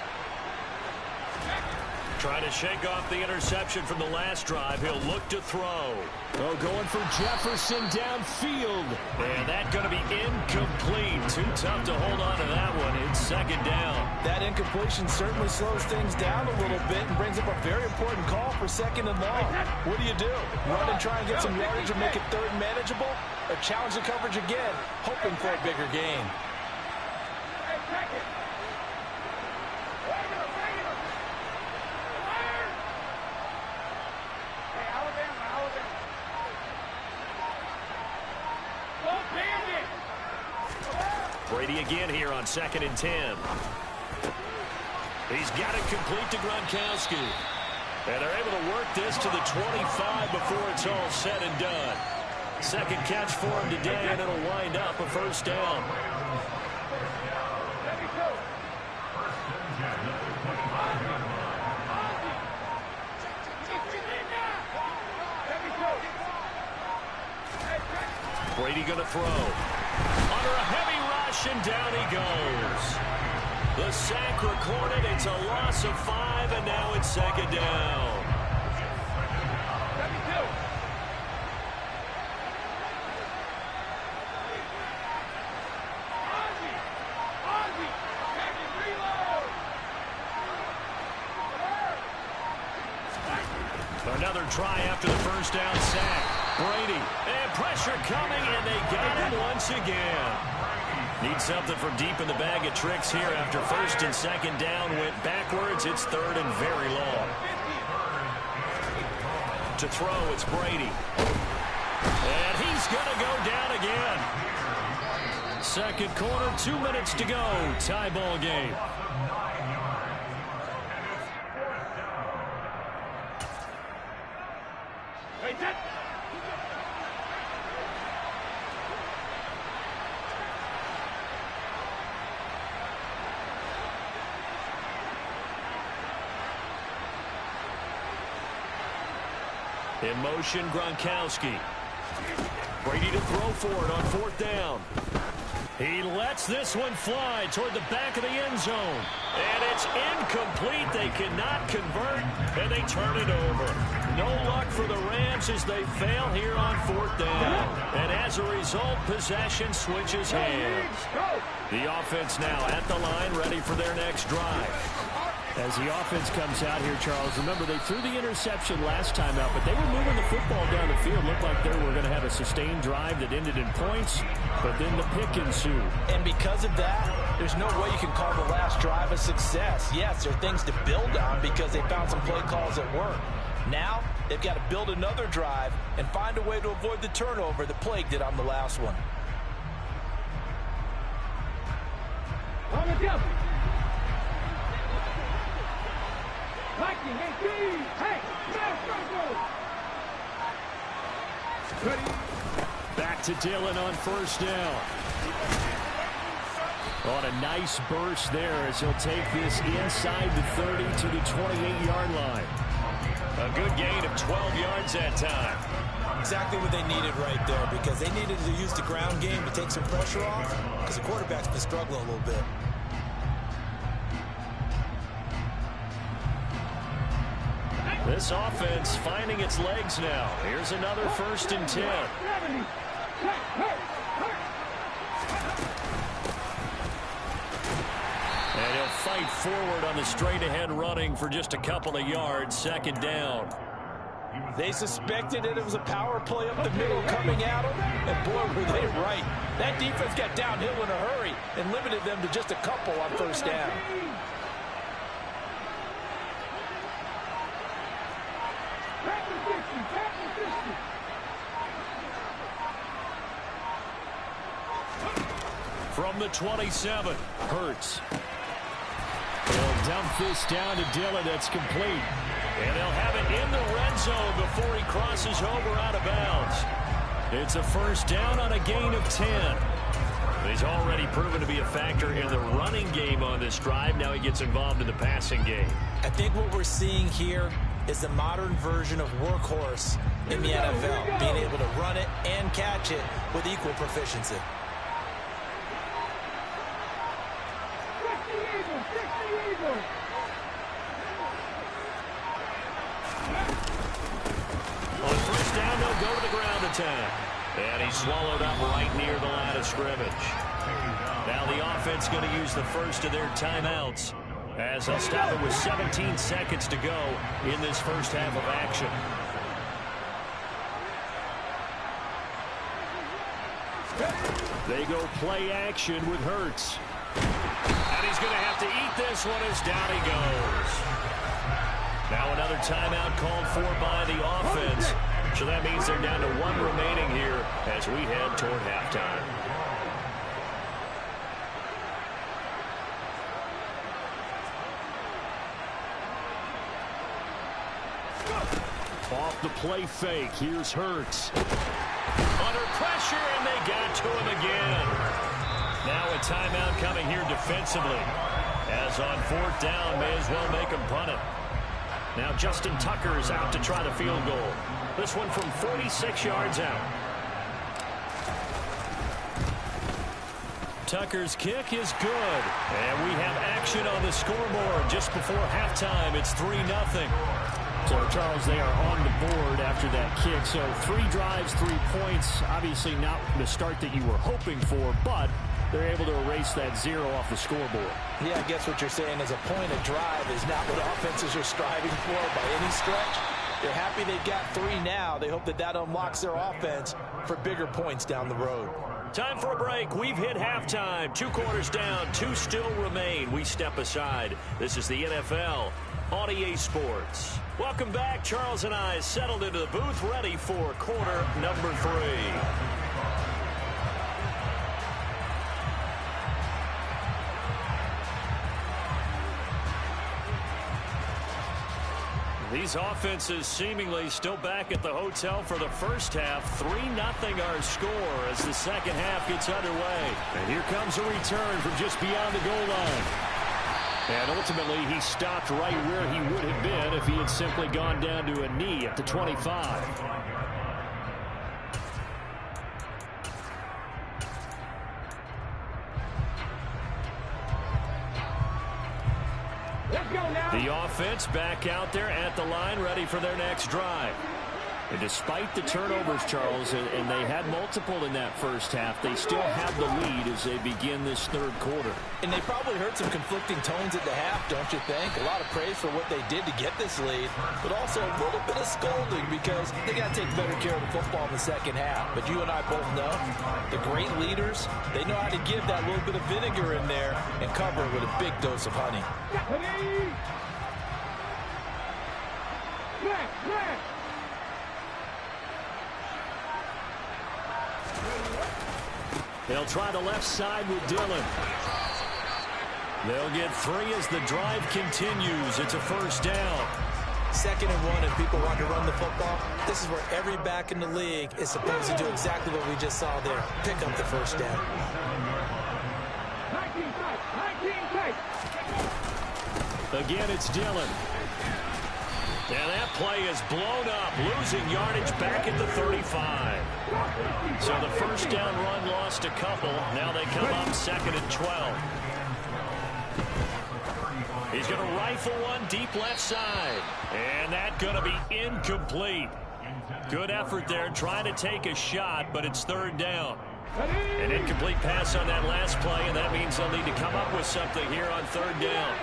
Trying to shake off the interception from the last drive. He'll look to throw. Oh, going for Jefferson downfield. And that's going to be incomplete. Too tough to hold on to that one. It's second down. That incompletion certainly slows things down a little bit and brings up a very important call for second and long. What do? Run and try and get some yardage or make it third and manageable? Or challenge the coverage again, hoping for a bigger gain? Brady again here on 2nd and 10. He's got it complete to Gronkowski. And they're able to work this to the 25 before it's all said and done. Second catch for him today, and it'll wind up a first down. Brady going to throw. Under a heavy rush, and down he goes. The sack recorded. It's a loss of 5, and now it's second down. Another try after the first down sack. Brady, and pressure coming, and they got him once again. Need something from deep in the bag of tricks here after first and second down went backwards. It's third and very long. To throw, it's Brady. And he's going to go down again. Second quarter, 2 minutes to go. Tie ball game. In motion, Gronkowski. Brady to throw for it on fourth down. He lets this one fly toward the back of the end zone. And it's incomplete. They cannot convert, and they turn it over. No luck for the Rams as they fail here on fourth down. And as a result, possession switches hands. The offense now at the line, ready for their next drive. As the offense comes out here, Charles, remember they threw the interception last time out, but they were moving the football down the field. Looked like they were going to have a sustained drive that ended in points, but then the pick ensued. And because of that, there's no way you can call the last drive a success. Yes, there are things to build on because they found some play calls that work. Now, they've got to build another drive and find a way to avoid the turnover that plagued it on the last one. On the jump. Hey, back to Dillon on first down. On a nice burst there as he'll take this inside the 30 to the 28-yard line. A good gain of 12 yards that time. Exactly what they needed right there because they needed to use the ground game to take some pressure off because the quarterback's been struggling a little bit. This offense finding its legs now. Here's another 1st and 10. And he'll fight forward on the straight-ahead running for just a couple of yards. 2nd down. They suspected it was a power play up the middle coming at them, and boy, were they right. That defense got downhill in a hurry and limited them to just a couple on 1st down. From the 27, Hurts. They'll dump this down to Dillon. That's complete. And they'll have it in the red zone before he crosses over out of bounds. It's a 1st down on a gain of 10. He's already proven to be a factor in the running game on this drive. Now he gets involved in the passing game. I think what we're seeing here is the modern version of workhorse in the NFL, being able to run it and catch it with equal proficiency. On 1st down, they'll go to the ground attack. And he's swallowed up right near the line of scrimmage. Now the offense going to use the first of their timeouts, as they'll stop it with 17 seconds to go in this 1st half of action. They go play action with Hurts. And he's going to have to eat this one as down he goes. Now another timeout called for by the offense. So that means they're down to 1 remaining here as we head toward halftime. Off the play fake, here's Hurts. Under pressure, and they got to him again. Now a timeout coming here defensively. As on 4th down, may as well make him punt it. Now Justin Tucker's out to try the field goal. This one from 46 yards out. Tucker's kick is good. And we have action on the scoreboard just before halftime. It's 3-0. So, Charles, they are on the board after that kick. So 3 drives, 3 points. Obviously not the start that you were hoping for, but they're able to erase that 0 off the scoreboard. Yeah, I guess what you're saying is a point of drive is not what offenses are striving for by any stretch. They're happy they've got 3 now. They hope that that unlocks their offense for bigger points down the road. Time for a break. We've hit halftime. 2 quarters down, 2 still remain. We step aside. This is the NFL on EA Sports. Welcome back. Charles and I settled into the booth, ready for quarter number 3. These offenses seemingly still back at the hotel for the 1st half. 3-0 our score as the 2nd half gets underway. And here comes a return from just beyond the goal line. And ultimately, he stopped right where he would have been if he had simply gone down to a knee at the 25. The offense back out there at the line, ready for their next drive. And despite the turnovers, Charles, and they had multiple in that 1st half, they still have the lead as they begin this 3rd quarter. And they probably heard some conflicting tones at the half, don't you think? A lot of praise for what they did to get this lead, but also a little bit of scolding because they got to take better care of the football in the 2nd half. But you and I both know the great leaders, they know how to give that little bit of vinegar in there and cover it with a big dose of honey. They'll try the left side with Dillon. They'll get 3 as the drive continues. It's a 1st down. 2nd and 1, and people want to run the football. This is where every back in the league is supposed to do exactly what we just saw there. Pick up the 1st down. Again, it's Dillon. And that play is blown up, losing yardage back at the 35. So the 1st down run lost a couple. Now they come up 2nd and 12. He's going to rifle one deep left side. And that's going to be incomplete. Good effort there trying to take a shot, but it's third down. An incomplete pass on that last play, and that means they'll need to come up with something here on third down.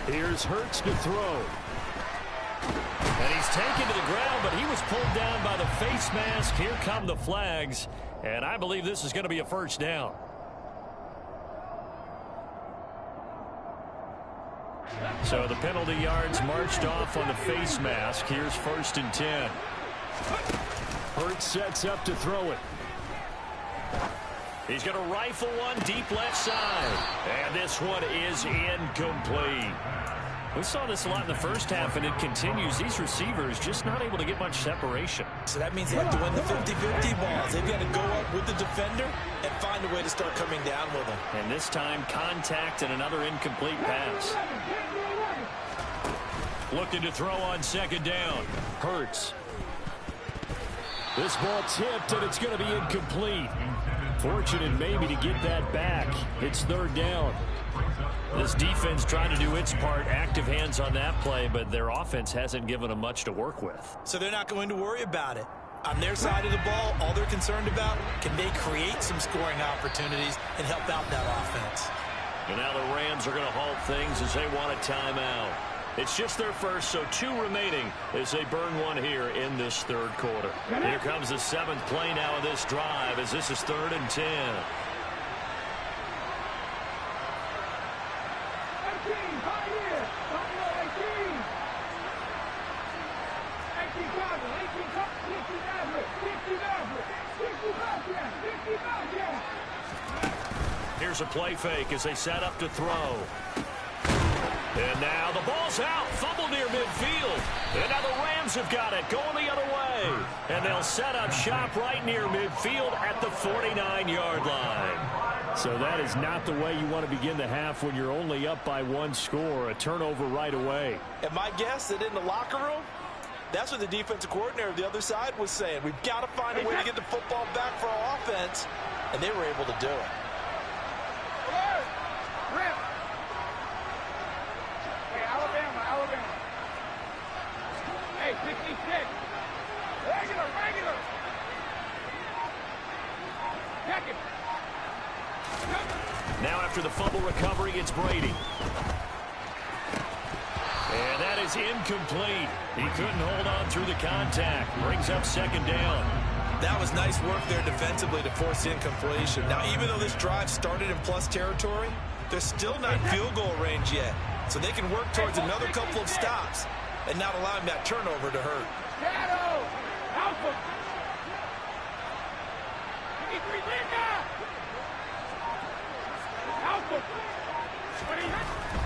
Here's Hurts to throw. And he's taken to the ground, but he was pulled down by the face mask. Here come the flags, and I believe this is going to be a first down. So the penalty yards marched off on the face mask. Here's 1st and 10. Hurts sets up to throw it. He's going to rifle one deep left side. And this one is incomplete. We saw this a lot in the first half, and it continues. These receivers just not able to get much separation. So that means they have to win the 50-50 balls. They've got to go up with the defender and find a way to start coming down with them. And this time, contact and another incomplete pass. Looking to throw on second down. Hurts. This ball tipped, and it's going to be incomplete. Fortunate maybe to get that back. It's third down. This defense trying to do its part, active hands on that play, but their offense hasn't given them much to work with. So they're not going to worry about it. On their side of the ball, all they're concerned about, can they create some scoring opportunities and help out that offense? And now the Rams are going to halt things as they want a timeout. It's just their first, so 2 remaining as they burn one here in this third quarter. Here comes the 7th play now of this drive as this is 3rd and 10. Here's a play fake as they set up to throw. And now the ball's out. Fumble near midfield. And now the Rams have got it. Going the other way. And they'll set up shop right near midfield at the 49-yard line. So that is not the way you want to begin the half when you're only up by 1 score. A turnover right away. And my guess that in the locker room, that's what the defensive coordinator of the other side was saying. We've got to find a way to get the football back for our offense. And they were able to do it. Hey, 56. Regular. Check it. Now after the fumble recovery, it's Brady. And that is incomplete. He couldn't hold on through the contact. Brings up second down. That was nice work there defensively to force the incompletion. Now, even though this drive started in plus territory, they're still not in field goal range yet. So they can work towards another couple of stops and not allowing that turnover to hurt. Shadow! Alpha! 53 Linda! Alpha!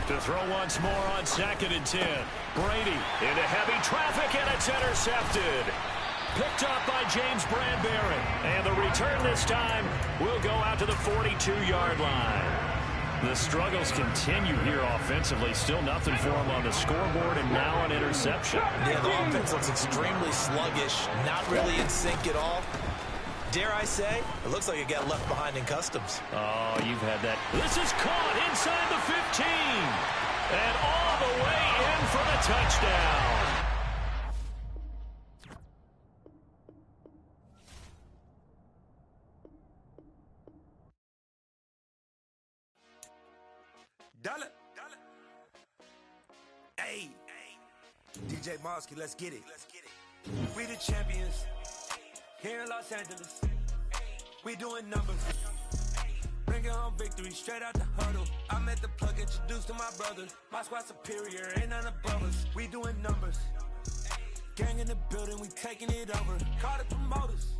To throw once more on 2nd and 10. Brady into heavy traffic, and it's intercepted. Picked up by James Bradbury. And the return this time will go out to the 42-yard line. The struggles continue here offensively. Still nothing for them on the scoreboard, and now an interception. Yeah, the offense looks extremely sluggish, not really in sync at all. Dare I say, it looks like it got left behind in customs. Oh, you've had that. This is caught inside the 15. And all the way in for the touchdown. Dollar. Hey. DJ Mosky, let's get it. We the champions here in Los Angeles. We doing numbers. Bringing home victory straight out the huddle. I met the plug, introduced to my brother. My squad superior, ain't none above us. We doing numbers. Gang in the building, we taking it over. Call the promoters.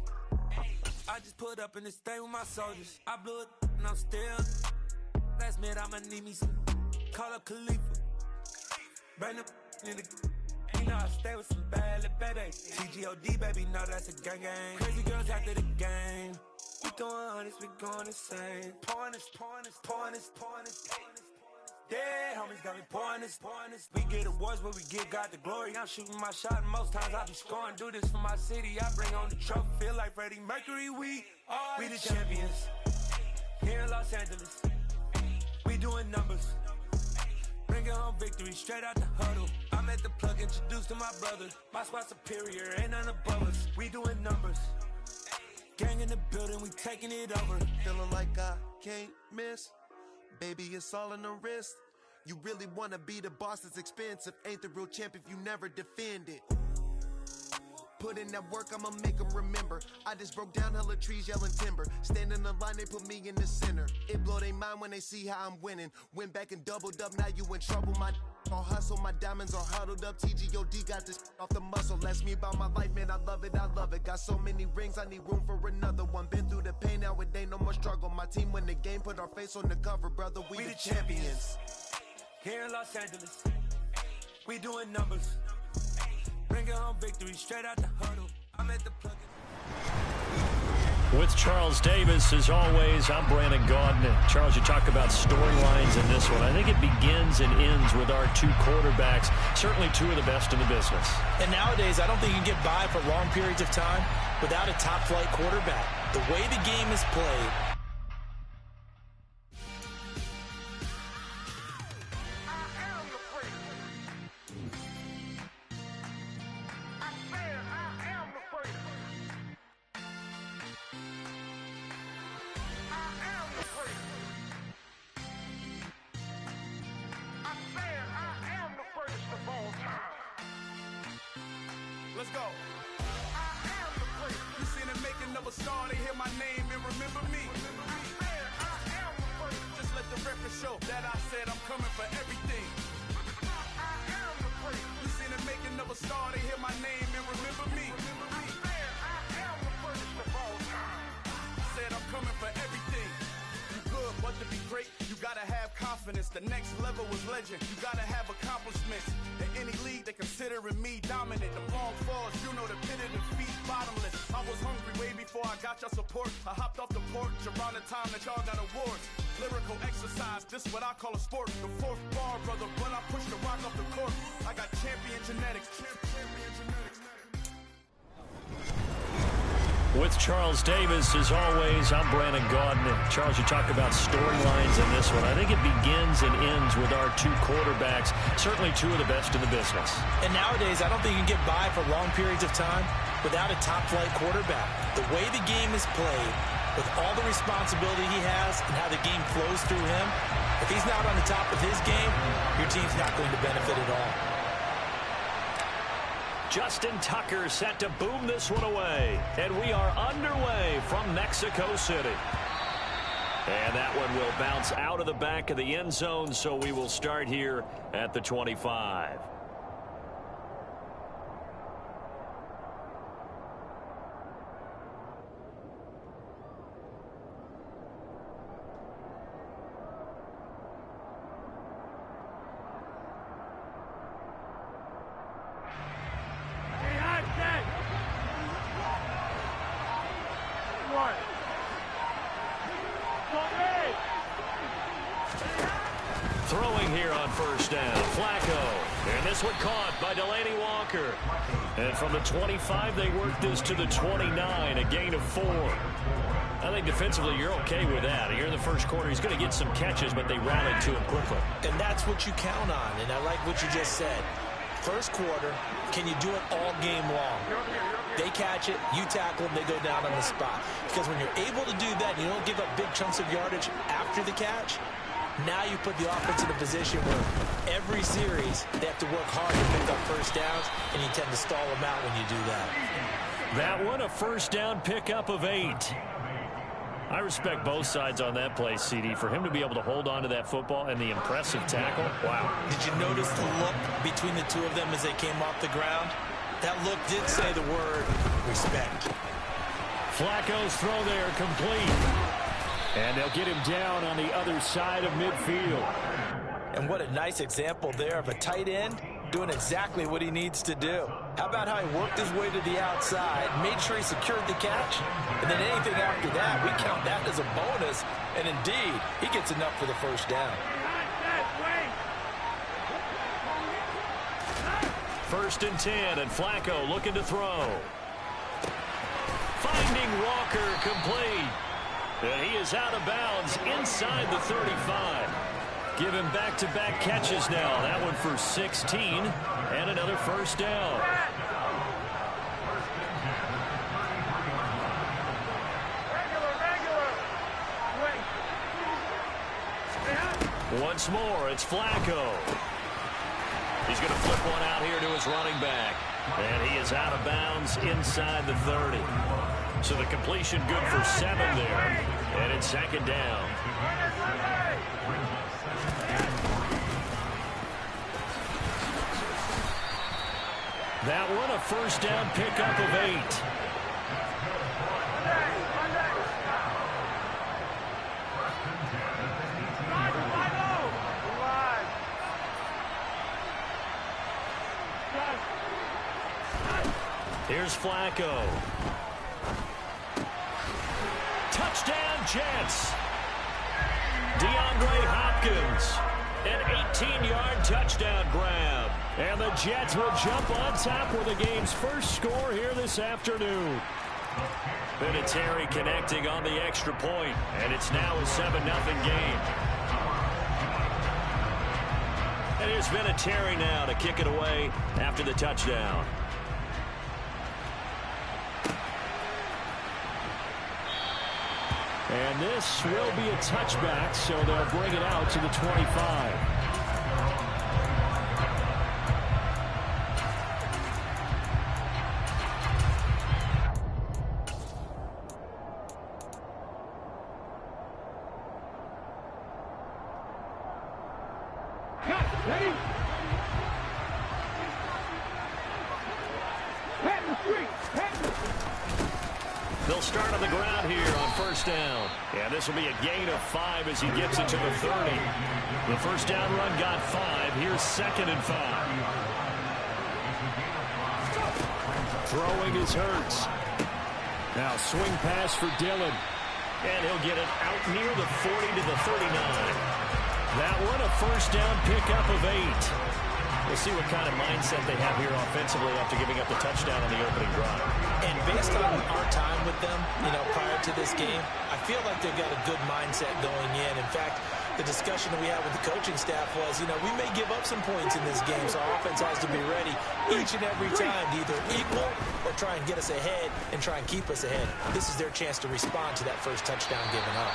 I just put up in this thing with my soldiers. I blew it and I'm still. Last minute, I'ma need me some. Call up Khalifa. Bring the in the. You know I stay with some bad little baby. TGOD, baby, know that's a gang gang. Crazy girls after the game. We throwing hundreds, we going insane. Pouring this. Yeah, homies got me pouring this. We get awards, but we give God the glory. I'm shooting my shot, and most times I be scoring. Do this for my city, I bring on the trophy. Feel like Freddie Mercury, we the champions. Angeles. We doing numbers. Bringing home victory straight out the huddle. I'm at the plug, introduced to my brothers. My squad superior, ain't none above us. We doing numbers. Gang in the building, we taking it over. Feeling like I can't miss. Baby, it's all in the wrist. You really wanna be the boss, it's expensive. Ain't the real champ if you never defend it. Put in that work, I'ma make them remember. I just broke down hella trees, yelling timber. Stand in the line, they put me in the center. It blow their mind when they see how I'm winning. Went back and doubled up, now you in trouble. My all hustle, my diamonds are huddled up. TGOD got this off the muscle. That's me about my life, man, I love it, I love it. Got so many rings, I need room for another one. Been through the pain, now it ain't no more struggle. My team win the game, put our face on the cover, brother, we the champions. Here in Los Angeles, we doing numbers. Bringing home victory straight out the huddle. I'm at the plug. With Charles Davis, as always, I'm Brandon Gaudin. Charles, you talk about storylines in this one. I think it begins and ends with our two quarterbacks, certainly two of the best in the business. And nowadays, I don't think you can get by for long periods of time without a top-flight quarterback. The way the game is played, Let's go. You seen the making of a star, they hear my name and remember me. Just let the record show that I said I'm coming for everything. You seen the making of a star, they hear my name and remember me. Said I'm coming for everything. You good, but to be great, you gotta have confidence. The next level was legend. You gotta have accomplishments. In any league, they considering me dominant. The wrong falls, you know the pit of defeat, bottomless. I was hungry way before I got your support. I hopped off the porch around the time that y'all got awards. Lyrical exercise, this what I call a sport. The fourth bar, brother, when I push the rock off the court. I got champion genetics. With Charles Davis, as always, I'm Brandon Gaudin. Charles, you talk about storylines in this one. I think it begins and ends with our two quarterbacks, certainly two of the best in the business. and nowadays, I don't think you can get by for long periods of time without a top-flight quarterback. The way the game is played, with all the responsibility he has and how the game flows through him, if he's not on the top of his game, your team's not going to benefit at all. Justin Tucker set to boom this one away. And we are underway from Mexico City. And that one will bounce out of the back of the end zone, so we will start here at the 25. Throwing here on first down, Flacco. And this one caught by Delaney Walker. And from the 25, they work this to the 29, a gain of 4. I think defensively, you're okay with that. Here in the first quarter, he's going to get some catches, but they rallied to him quickly. And that's what you count on, and I like what you just said. First quarter, can you do it all game long? They catch it, you tackle them, they go down on the spot. Because when you're able to do that, you don't give up big chunks of yardage after the catch. Now you put the offense in a position where every series they have to work hard to pick up first downs, and you tend to stall them out when you do that. That one, a first down pickup of 8. I respect both sides on that play, CD. For him to be able to hold on to that football and the impressive tackle, wow. Did you notice the look between the two of them as they came off the ground? That look did say the word respect. Flacco's throw there complete. And they'll get him down on the other side of midfield. And what a nice example there of a tight end doing exactly what he needs to do. How about how he worked his way to the outside, made sure he secured the catch, and then anything after that, we count that as a bonus. And indeed, he gets enough for the first down. First and 10, and Flacco looking to throw. Finding Walker complete. And he is out of bounds inside the 35. Give him back-to-back catches now. That one for 16 and another first down. Once more, it's Flacco. He's going to flip one out here to his running back. And he is out of bounds inside the 30. So the completion good for 7 there. And it's second down. That one a first down pickup of 8. Here's Flacco. Touchdown, Jets. DeAndre Hopkins. An 18-yard touchdown grab. And the Jets will jump on top with the game's first score here this afternoon. Vinatieri connecting on the extra point, and it's now a 7-0 game. And here's Vinatieri now to kick it away after the touchdown. And this will be a touchback, so they'll bring it out to the 25. Ready? They'll start on the ground here on first down. Yeah, this will be a gain of 5 as he gets it to the 30. The first down run got 5. Here's 2nd and 5. Throwing is Hurts. Now swing pass for Dillon. And he'll get it out near the 40 to the 39. That one a first down pickup of 8. We'll see what kind of mindset they have here offensively after giving up the touchdown on the opening drive. And based on our time with them, prior to this game, I feel like they've got a good mindset going in. In fact, the discussion that we had with the coaching staff was, we may give up some points in this game, so our offense has to be ready each and every time to either equal or try and get us ahead and try and keep us ahead. This is their chance to respond to that first touchdown given up.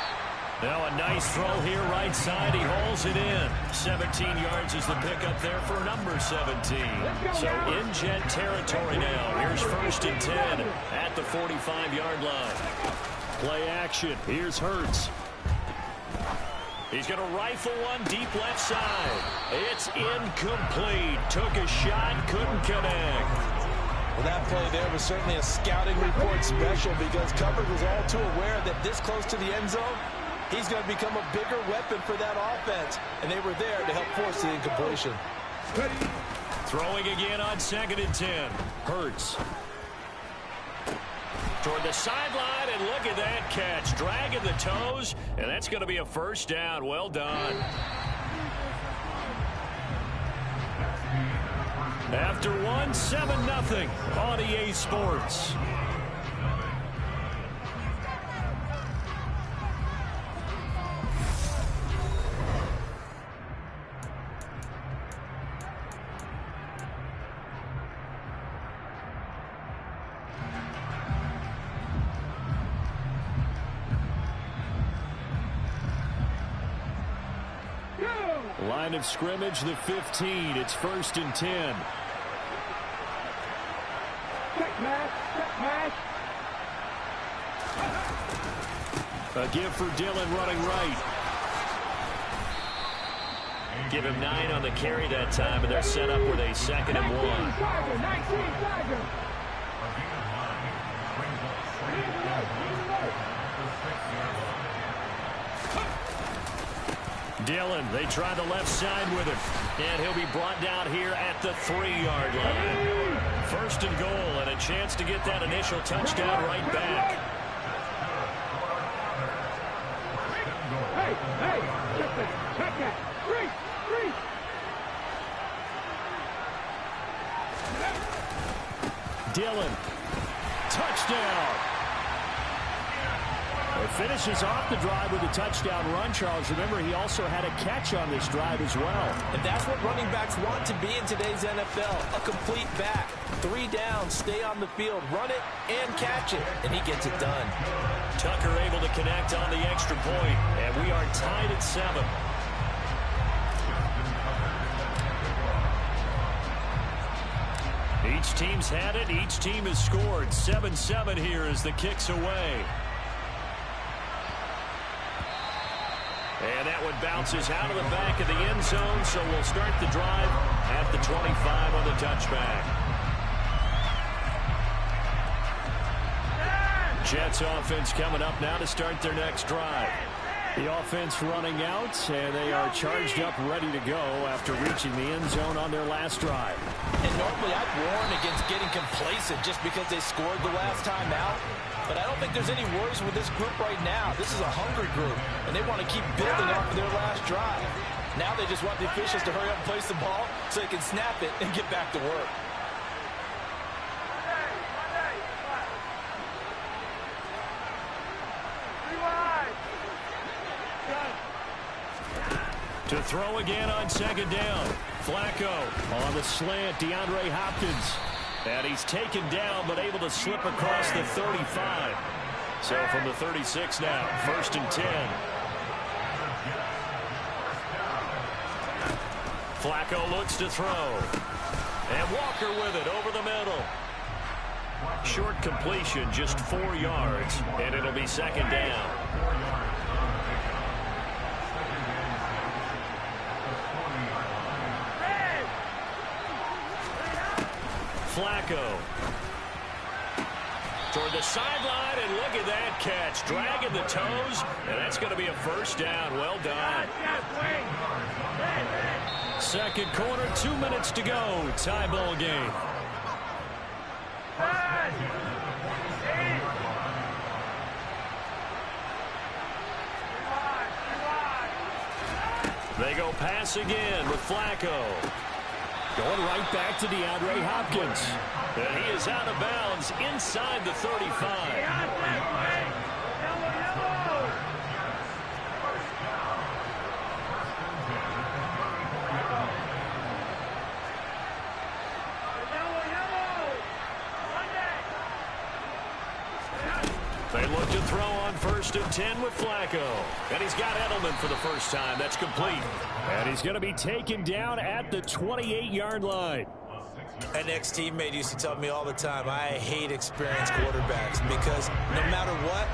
Now a nice throw here right side. He hauls it in. 17 yards is the pickup there for number 17. So in Jet territory now. Here's 1st and 10 at the 45-yard line. Play action. Here's Hurts. He's going to rifle one deep left side. It's incomplete. Took a shot, couldn't connect. Well, that play there was certainly a scouting report special because coverage was all too aware that this close to the end zone, he's going to become a bigger weapon for that offense. And they were there to help force the incompletion. Throwing again on 2nd and 10. Hurts. Toward the sideline, and look at that catch. Dragging the toes, and that's going to be a first down. Well done. After 7-0 on EA Sports. Line of scrimmage, the 15. It's 1st and 10. A give for Dillon running right. Give him 9 on the carry that time, and they're set up with a 2nd and 1. Dillon, they try the left side with him. And he'll be brought down here at the 3-yard line. 1st and goal, and a chance to get that initial touchdown right back. Hey, check that. Freeze. Dillon, touchdown. A finishes off the drive with a touchdown run, Charles. Remember, he also had a catch on this drive as well. And that's what running backs want to be in today's NFL, a complete back. 3 downs, stay on the field, run it, and catch it, and he gets it done. Tucker able to connect on the extra point, and we are tied at 7. Each team's had it. Each team has scored. 7-7 here as the kick's away. And that one bounces out of the back of the end zone, so we'll start the drive at the 25 on the touchback. Jets offense coming up now to start their next drive. The offense running out, and they are charged up, ready to go after reaching the end zone on their last drive. And normally I'd warn against getting complacent just because they scored the last time out. But I don't think there's any worries with this group right now. This is a hungry group, and they want to keep building off of their last drive. Now they just want the officials to hurry up and place the ball so they can snap it and get back to work. To throw again on second down. Flacco on the slant. DeAndre Hopkins. And he's taken down but able to slip across the 35. So from the 36 now, 1st and 10. Flacco looks to throw. And Walker with it over the middle. Short completion, just 4 yards. And it'll be second down. Flacco toward the sideline, and look at that catch. Dragging the toes, and that's going to be a first down. Well done. Second quarter, 2 minutes to go. Tie ball game. They go pass again with Flacco. Going right back to DeAndre Hopkins. And he is out of bounds inside the 35. They look to throw on 1st and 10 with Flacco. And he's got Edelman for the first time. That's complete. And he's going to be taken down at the 28-yard line. An ex-teammate used to tell me all the time, I hate experienced quarterbacks because no matter what,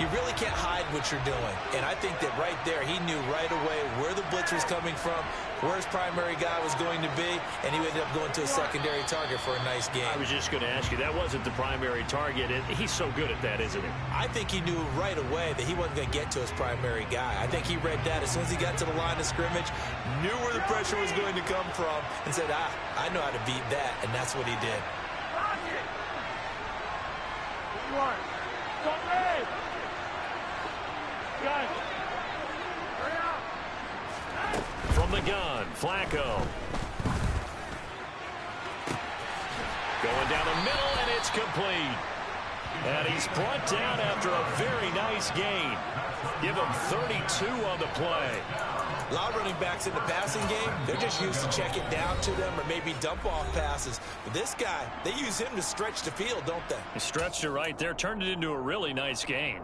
you really can't hide what you're doing. And I think that right there, he knew right away where the blitz was coming from, where his primary guy was going to be, and he ended up going to a secondary target for a nice game. I was just going to ask you, that wasn't the primary target. He's so good at that, isn't he? I think he knew right away that he wasn't going to get to his primary guy. I think he read that as soon as he got to the line of scrimmage, knew where the pressure was going to come from, and said, I know how to beat that, and that's what he did. From the gun, Flacco. Going down the middle, and it's complete. And he's brought down after a very nice gain. Give him 32 on the play. A lot of running backs in the passing game, they're just used to check it down to them or maybe dump off passes. But this guy, they use him to stretch the field, don't they? He stretched it right there, turned it into a really nice gain.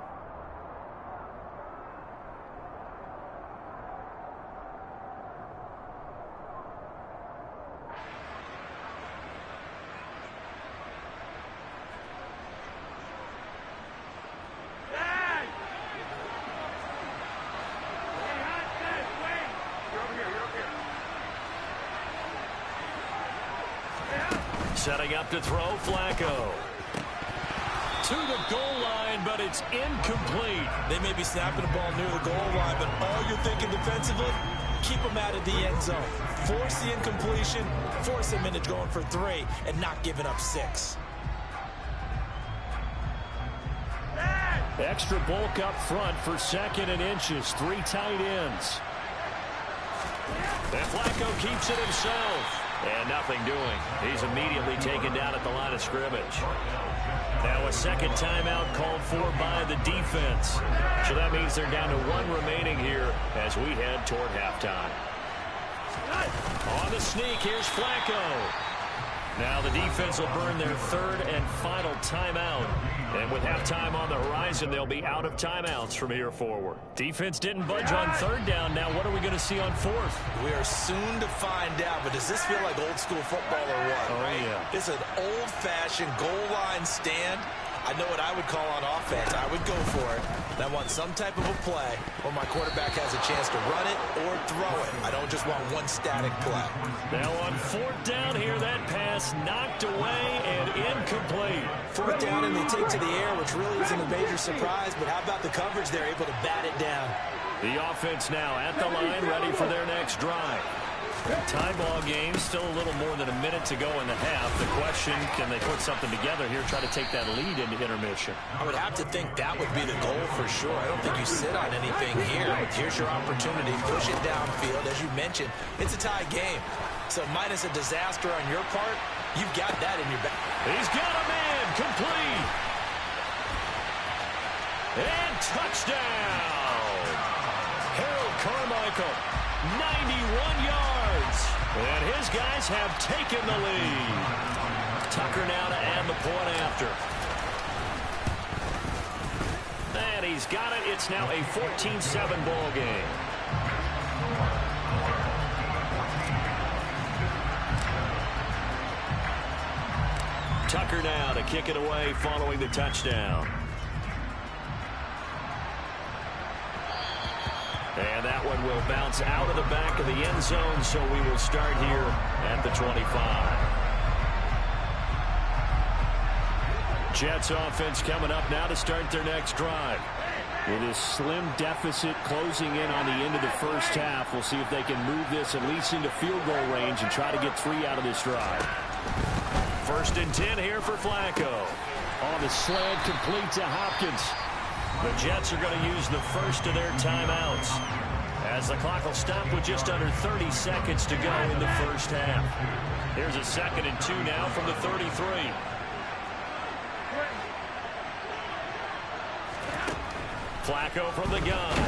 Setting up to throw, Flacco. To the goal line, but it's incomplete. They may be snapping the ball near the goal line, but all you're thinking defensively, keep them out of the end zone. Force the incompletion, force them into going for 3, and not giving up 6. Extra bulk up front for 2nd and inches. 3 tight ends. And Flacco keeps it himself. And nothing doing. He's immediately taken down at the line of scrimmage. Now a second timeout called for by the defense. So that means they're down to 1 remaining here as we head toward halftime. On the sneak, here's Flacco. Now the defense will burn their 3rd and final timeout. And with halftime on the horizon, they'll be out of timeouts from here forward. Defense didn't budge on 3rd down. Now what are we going to see on 4th? We are soon to find out, but does this feel like old school football or what? Oh, right? Yeah. It's an old-fashioned goal line stand. I know what I would call on offense. I would go for it. And I want some type of a play where my quarterback has a chance to run it or throw it. I don't just want one static play. Now on 4th down here, that pass knocked away and incomplete. 4th down and they take to the air, which really isn't a major surprise, but how about the coverage? They're able to bat it down. The offense now at the line, ready for their next drive. Tie ball game, still a little more than a minute to go in the half. The question, can they put something together here, try to take that lead into intermission? I would have to think that would be the goal for sure. I don't think you sit on anything here. Here's your opportunity. Push it downfield. As you mentioned, it's a tie game. So minus a disaster on your part, you've got that in your back. He's got a man, complete. And touchdown. Harold Carmichael, 91 yards. And his guys have taken the lead. Tucker now to add the point after. And he's got it. It's now a 14-7 ball game. Tucker now to kick it away following the touchdown. And that one will bounce out of the back of the end zone, so we will start here at the 25. Jets offense coming up now to start their next drive. With this slim deficit closing in on the end of the first half, we'll see if they can move this at least into field goal range and try to get 3 out of this drive. 1st and 10 here for Flacco. On the slant, complete to Hopkins. The Jets are going to use the first of their timeouts, as the clock will stop with just under 30 seconds to go in the first half. Here's a 2nd and 2 now from the 33. Flacco from the gun.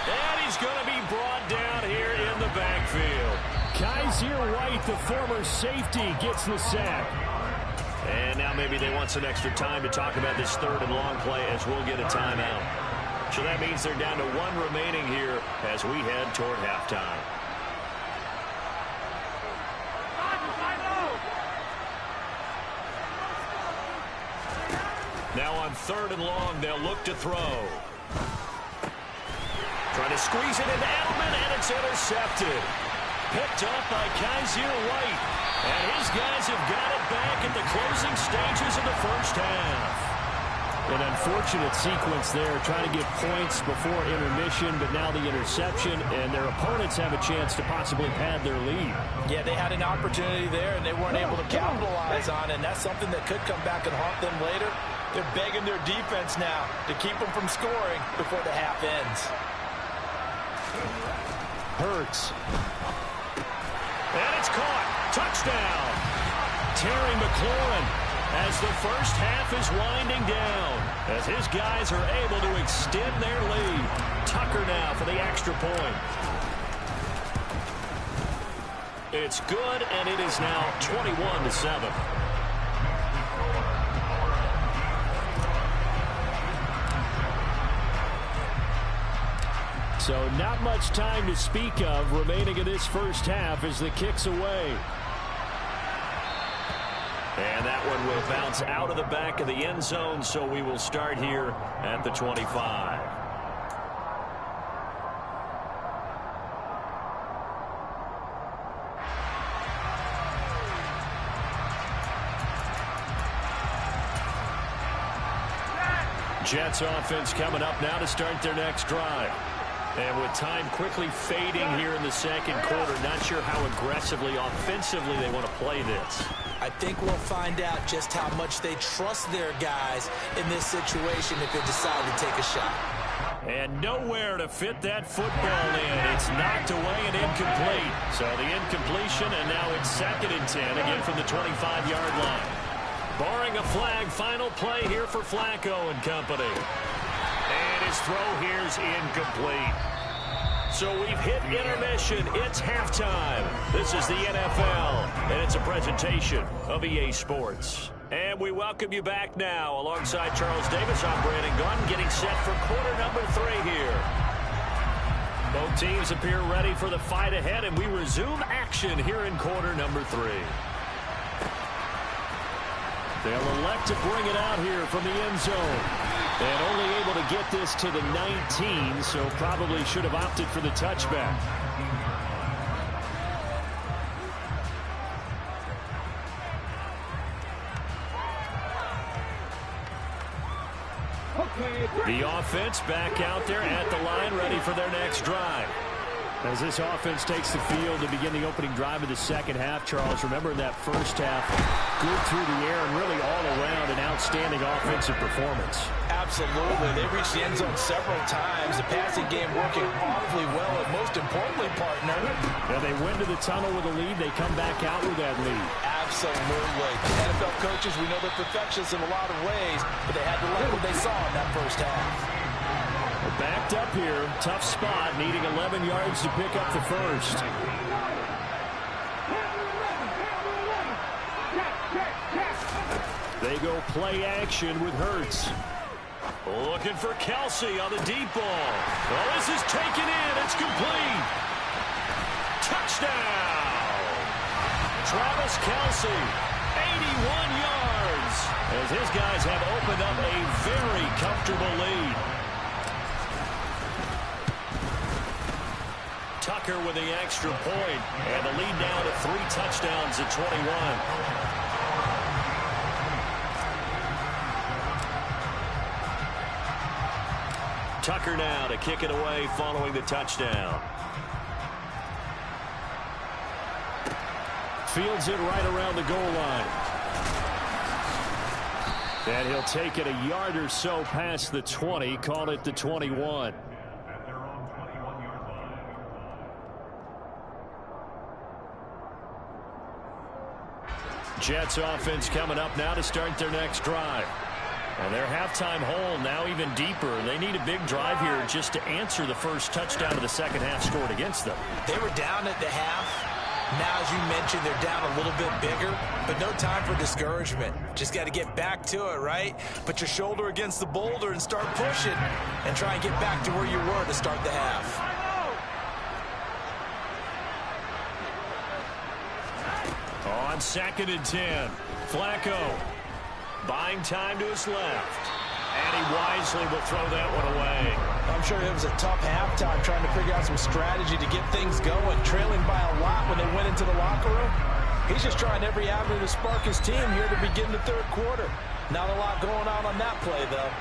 And he's going to be brought down here in the backfield. Kaiser White, the former safety, gets the sack. And now maybe they want some extra time to talk about this 3rd and long play as we'll get a timeout. So that means they're down to 1 remaining here as we head toward halftime. Now on 3rd and long, they'll look to throw. Trying to squeeze it into Edelman, and it's intercepted. Picked up by Kaiser White. And his guys have got it back at the closing stages of the first half. An unfortunate sequence there, trying to get points before intermission, but now the interception, and their opponents have a chance to possibly pad their lead. Yeah, they had an opportunity there, and they weren't able to capitalize on it, and that's something that could come back and haunt them later. They're begging their defense now to keep them from scoring before the half ends. Hurts. And it's caught. Touchdown. Terry McLaurin as the first half is winding down, as his guys are able to extend their lead. Tucker now for the extra point. It's good, and it is now 21-7. So not much time to speak of remaining in this first half as the kick's away. And that one will bounce out of the back of the end zone, so we will start here at the 25. Jets offense coming up now to start their next drive. And with time quickly fading here in the second quarter, not sure how aggressively, offensively they want to play this. I think we'll find out just how much they trust their guys in this situation if they decide to take a shot. And nowhere to fit that football in. It's knocked away and incomplete. So the incompletion, and now it's 2nd and 10, again from the 25-yard line. Barring a flag, final play here for Flacco and company. And his throw here's incomplete. So we've hit intermission. It's halftime. This is the NFL, and it's a presentation of EA Sports. And we welcome you back now. Alongside Charles Davis, I'm Brandon Gaudin, getting set for quarter number 3 here. Both teams appear ready for the fight ahead, and we resume action here in quarter number 3. They'll elect to bring it out here from the end zone. And only able to get this to the 19, so probably should have opted for the touchback. The offense back out there at the line, ready for their next drive. As this offense takes the field to begin the opening drive of the second half, Charles, remember in that first half, good through the air and really all around an outstanding offensive performance. Absolutely. They reached the end zone several times. The passing game working awfully well, and most importantly, partner. Yeah, they went to the tunnel with a lead. They come back out with that lead. Absolutely. NFL coaches, we know they're perfectionists in a lot of ways, but they had to like what they saw in that first half. Backed up here, tough spot, needing 11 yards to pick up the first. They go play action with Hurts. Looking for Kelsey on the deep ball. Well, this is taken in. It's complete. Touchdown. Travis Kelsey, 81 yards. As his guys have opened up a very comfortable lead. Tucker with the extra point, and the lead now to 3 touchdowns at 21. Tucker now to kick it away following the touchdown. Fields it right around the goal line. And he'll take it a yard or so past the 20, call it the 21. Jets offense coming up now to start their next drive. And their halftime hole now even deeper. They need a big drive here just to answer the first touchdown of the second half scored against them. They were down at the half. Now, as you mentioned, they're down a little bit bigger, but no time for discouragement. Just got to get back to it, right? Put your shoulder against the boulder and start pushing and try and get back to where you were to start the half. On 2nd and 10, Flacco buying time to his left. And he wisely will throw that one away. I'm sure it was a tough halftime trying to figure out some strategy to get things going, trailing by a lot when they went into the locker room. He's just trying every avenue to spark his team here to begin the third quarter. Not a lot going on that play, though.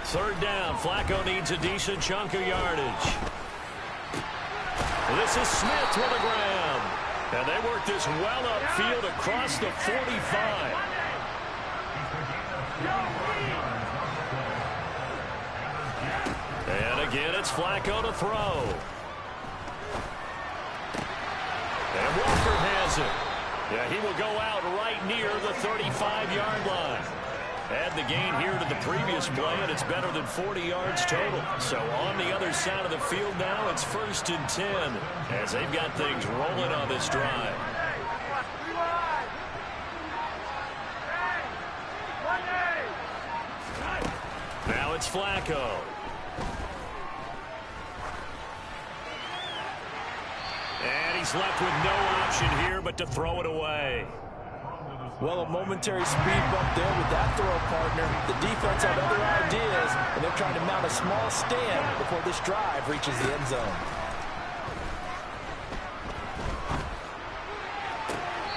Third down, Flacco needs a decent chunk of yardage. This is Smith to the ground. And they work this well upfield across the 45. And again, it's Flacco to throw. And Walker has it. Yeah, he will go out right near the 35-yard line. Add the gain here to the previous play, and it's better than 40 yards total. So on the other side of the field now, it's 1st and 10 as they've got things rolling on this drive. Now it's Flacco. And he's left with no option here but to throw it away. Well, a momentary speed bump there with that throw, partner. The defense had other ideas, and they're trying to mount a small stand before this drive reaches the end zone.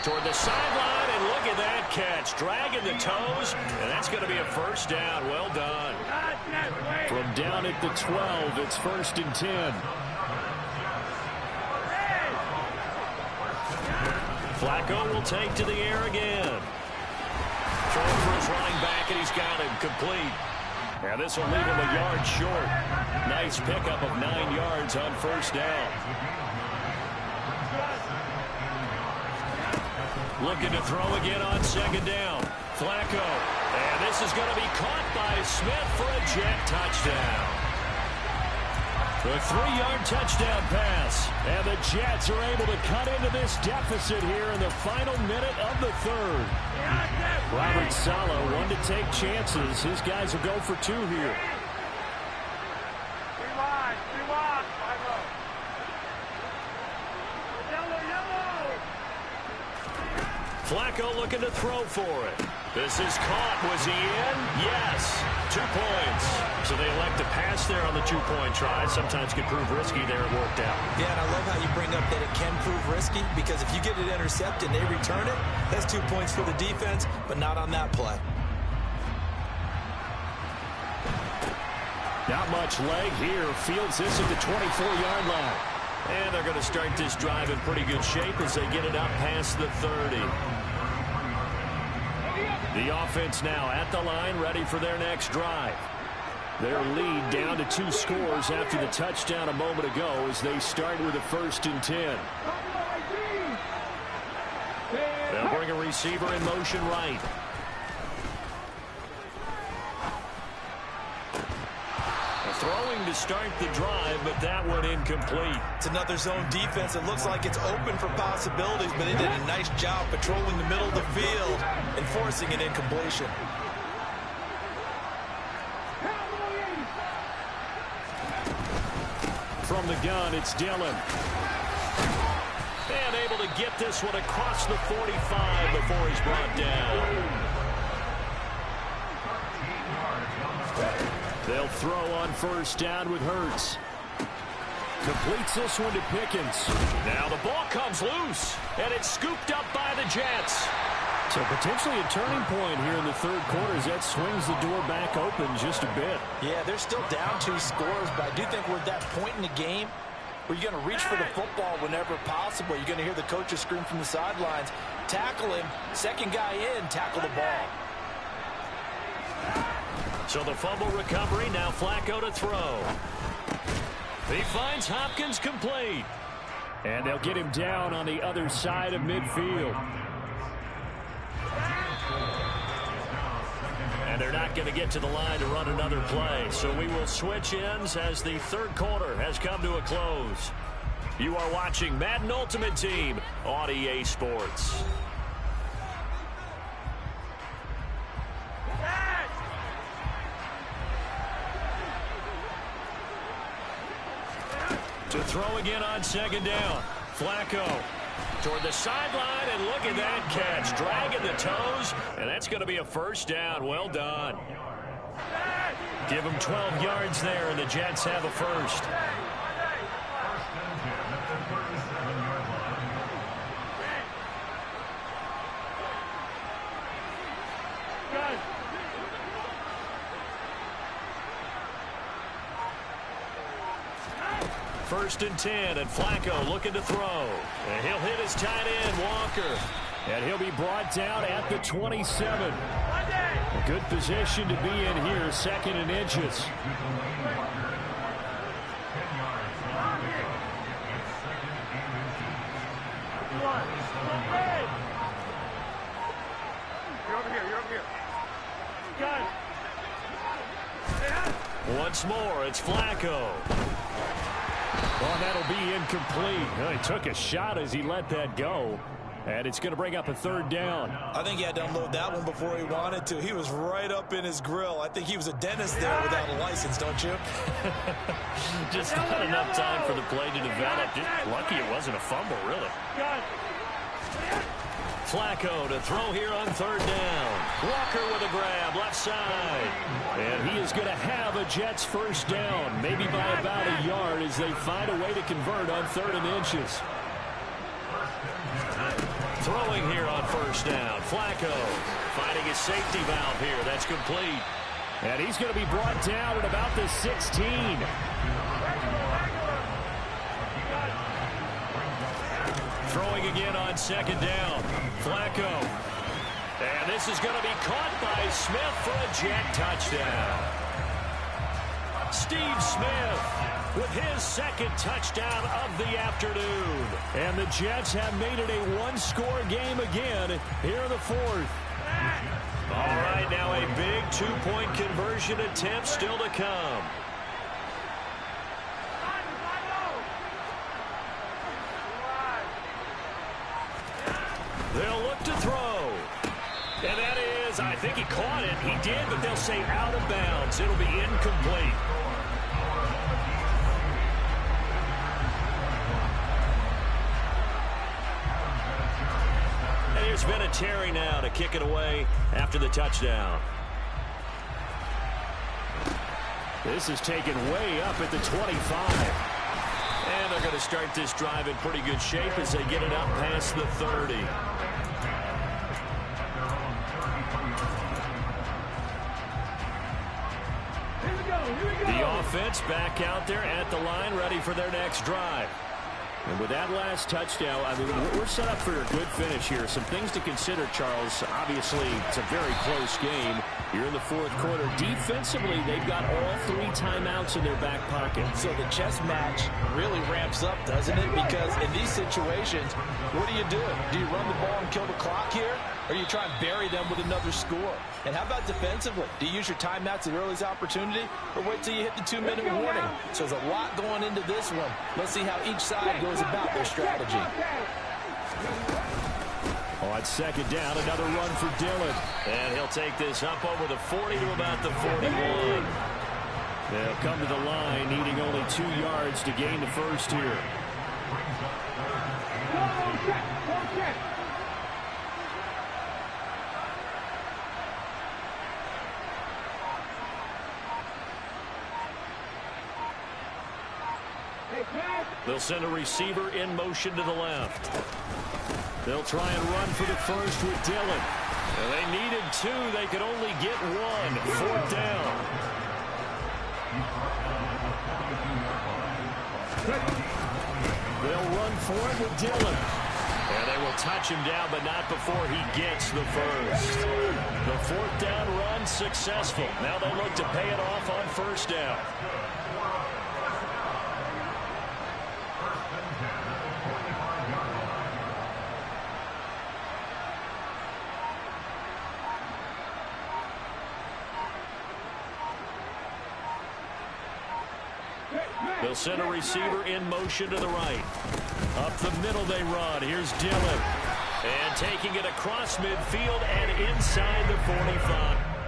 Toward the sideline, and look at that catch. Dragging the toes, and that's going to be a first down. Well done. From down at the 12, it's 1st and 10. Flacco will take to the air again. Throwing for his running back, and he's got him complete. And this will leave him a yard short. Nice pickup of 9 yards on first down. Looking to throw again on second down. Flacco. And this is going to be caught by Smith for a Jet touchdown. The 3-yard touchdown pass. And the Jets are able to cut into this deficit here in the final minute of the third. Robert Saleh wanted to take chances. His guys will go for 2 here. Flacco looking to throw for it. This is caught. Was he in? Yes. 2 points. So they elect to pass there on the 2-point try. Sometimes can prove risky there. It worked out. Yeah, and I love how you bring up that it can prove risky, because if you get it intercepted and they return it, that's 2 points for the defense, but not on that play. Not much leg here. Fields this at the 24-yard line. And they're going to start this drive in pretty good shape as they get it up past the 30. The offense now at the line, ready for their next drive. Their lead down to 2 scores after the touchdown a moment ago as they start with a 1st and 10. They'll bring a receiver in motion right. Throwing to start the drive, but that one incomplete. It's another zone defense. It looks like it's open for possibilities, but they did a nice job patrolling the middle of the field and forcing an incompletion. From the gun, it's Dillon. And able to get this one across the 45 before he's brought down. They'll throw on first down with Hurts. Completes this one to Pickens. Now the ball comes loose, and it's scooped up by the Jets. So potentially a turning point here in the third quarter as that swings the door back open just a bit. Yeah, they're still down 2 scores, but I do think we're at that point in the game where you're going to reach for the football whenever possible. You're going to hear the coaches scream from the sidelines. Tackle him. Second guy in, tackle the ball. So the fumble recovery, now Flacco to throw. He finds Hopkins complete. And they'll get him down on the other side of midfield. And they're not going to get to the line to run another play. So we will switch ends as the third quarter has come to a close. You are watching Madden Ultimate Team on EA Sports. To throw again on second down. Flacco toward the sideline, and look at that catch. Dragging the toes, and that's going to be a first down. Well done. Give them 12 yards there, and the Jets have a first. First and 10, and Flacco looking to throw. And he'll hit his tight end, Walker. And he'll be brought down at the 27. A good position to be in here, 2nd and inches. Once more, it's Flacco. Well, that'll be incomplete. Well, he took a shot as he let that go. And it's going to bring up a third down. I think he had to unload that one before he wanted to. He was right up in his grill. I think he was a dentist there without a license, don't you? Just not enough time for the play to develop. Just lucky it wasn't a fumble, really. Flacco to throw here on third down. Walker with a grab, left side. And he is going to have a Jets first down, maybe by about a yard as they find a way to convert on 3rd and inches. Throwing here on first down. Flacco finding his safety valve here. That's complete. And he's going to be brought down at about the 16. Throwing again on second down. Flacco. And this is going to be caught by Smith for a Jet touchdown. Steve Smith with his second touchdown of the afternoon. And the Jets have made it a one-score game again here in the fourth. All right, now a big two-point conversion attempt still to come. They'll look to throw. And that is, I think he caught it. He did, but they'll say out of bounds. It'll be incomplete. And here's Vinatieri now to kick it away after the touchdown. This is taken way up at the 25. And they're going to start this drive in pretty good shape as they get it up past the 30. The offense back out there at the line, ready for their next drive. And with that last touchdown, I mean, we're set up for a good finish here. Some things to consider, Charles. Obviously, it's a very close game. You're in the fourth quarter. Defensively, they've got all 3 timeouts in their back pocket. So the chess match really ramps up, doesn't it? Because in these situations, what do you do? Do you run the ball and kill the clock here? Or you try and bury them with another score? And how about defensively? Do you use your timeouts at the earliest opportunity? Or wait till you hit the 2-minute warning? So there's a lot going into this one. Let's see how each side goes about their strategy. On second down, another run for Dillon. And he'll take this up over the 40 to about the 41. They'll come to the line, needing only 2 yards to gain the first here. They'll send a receiver in motion to the left. They'll try and run for the first with Dillon. And they needed 2. They could only get 1. Fourth down. They'll run for it with Dillon. And they will touch him down, but not before he gets the first. The fourth down run successful. Now they look to pay it off on first down. They'll send a receiver in motion to the right. Up the middle they run. Here's Dillon. And taking it across midfield and inside the 45.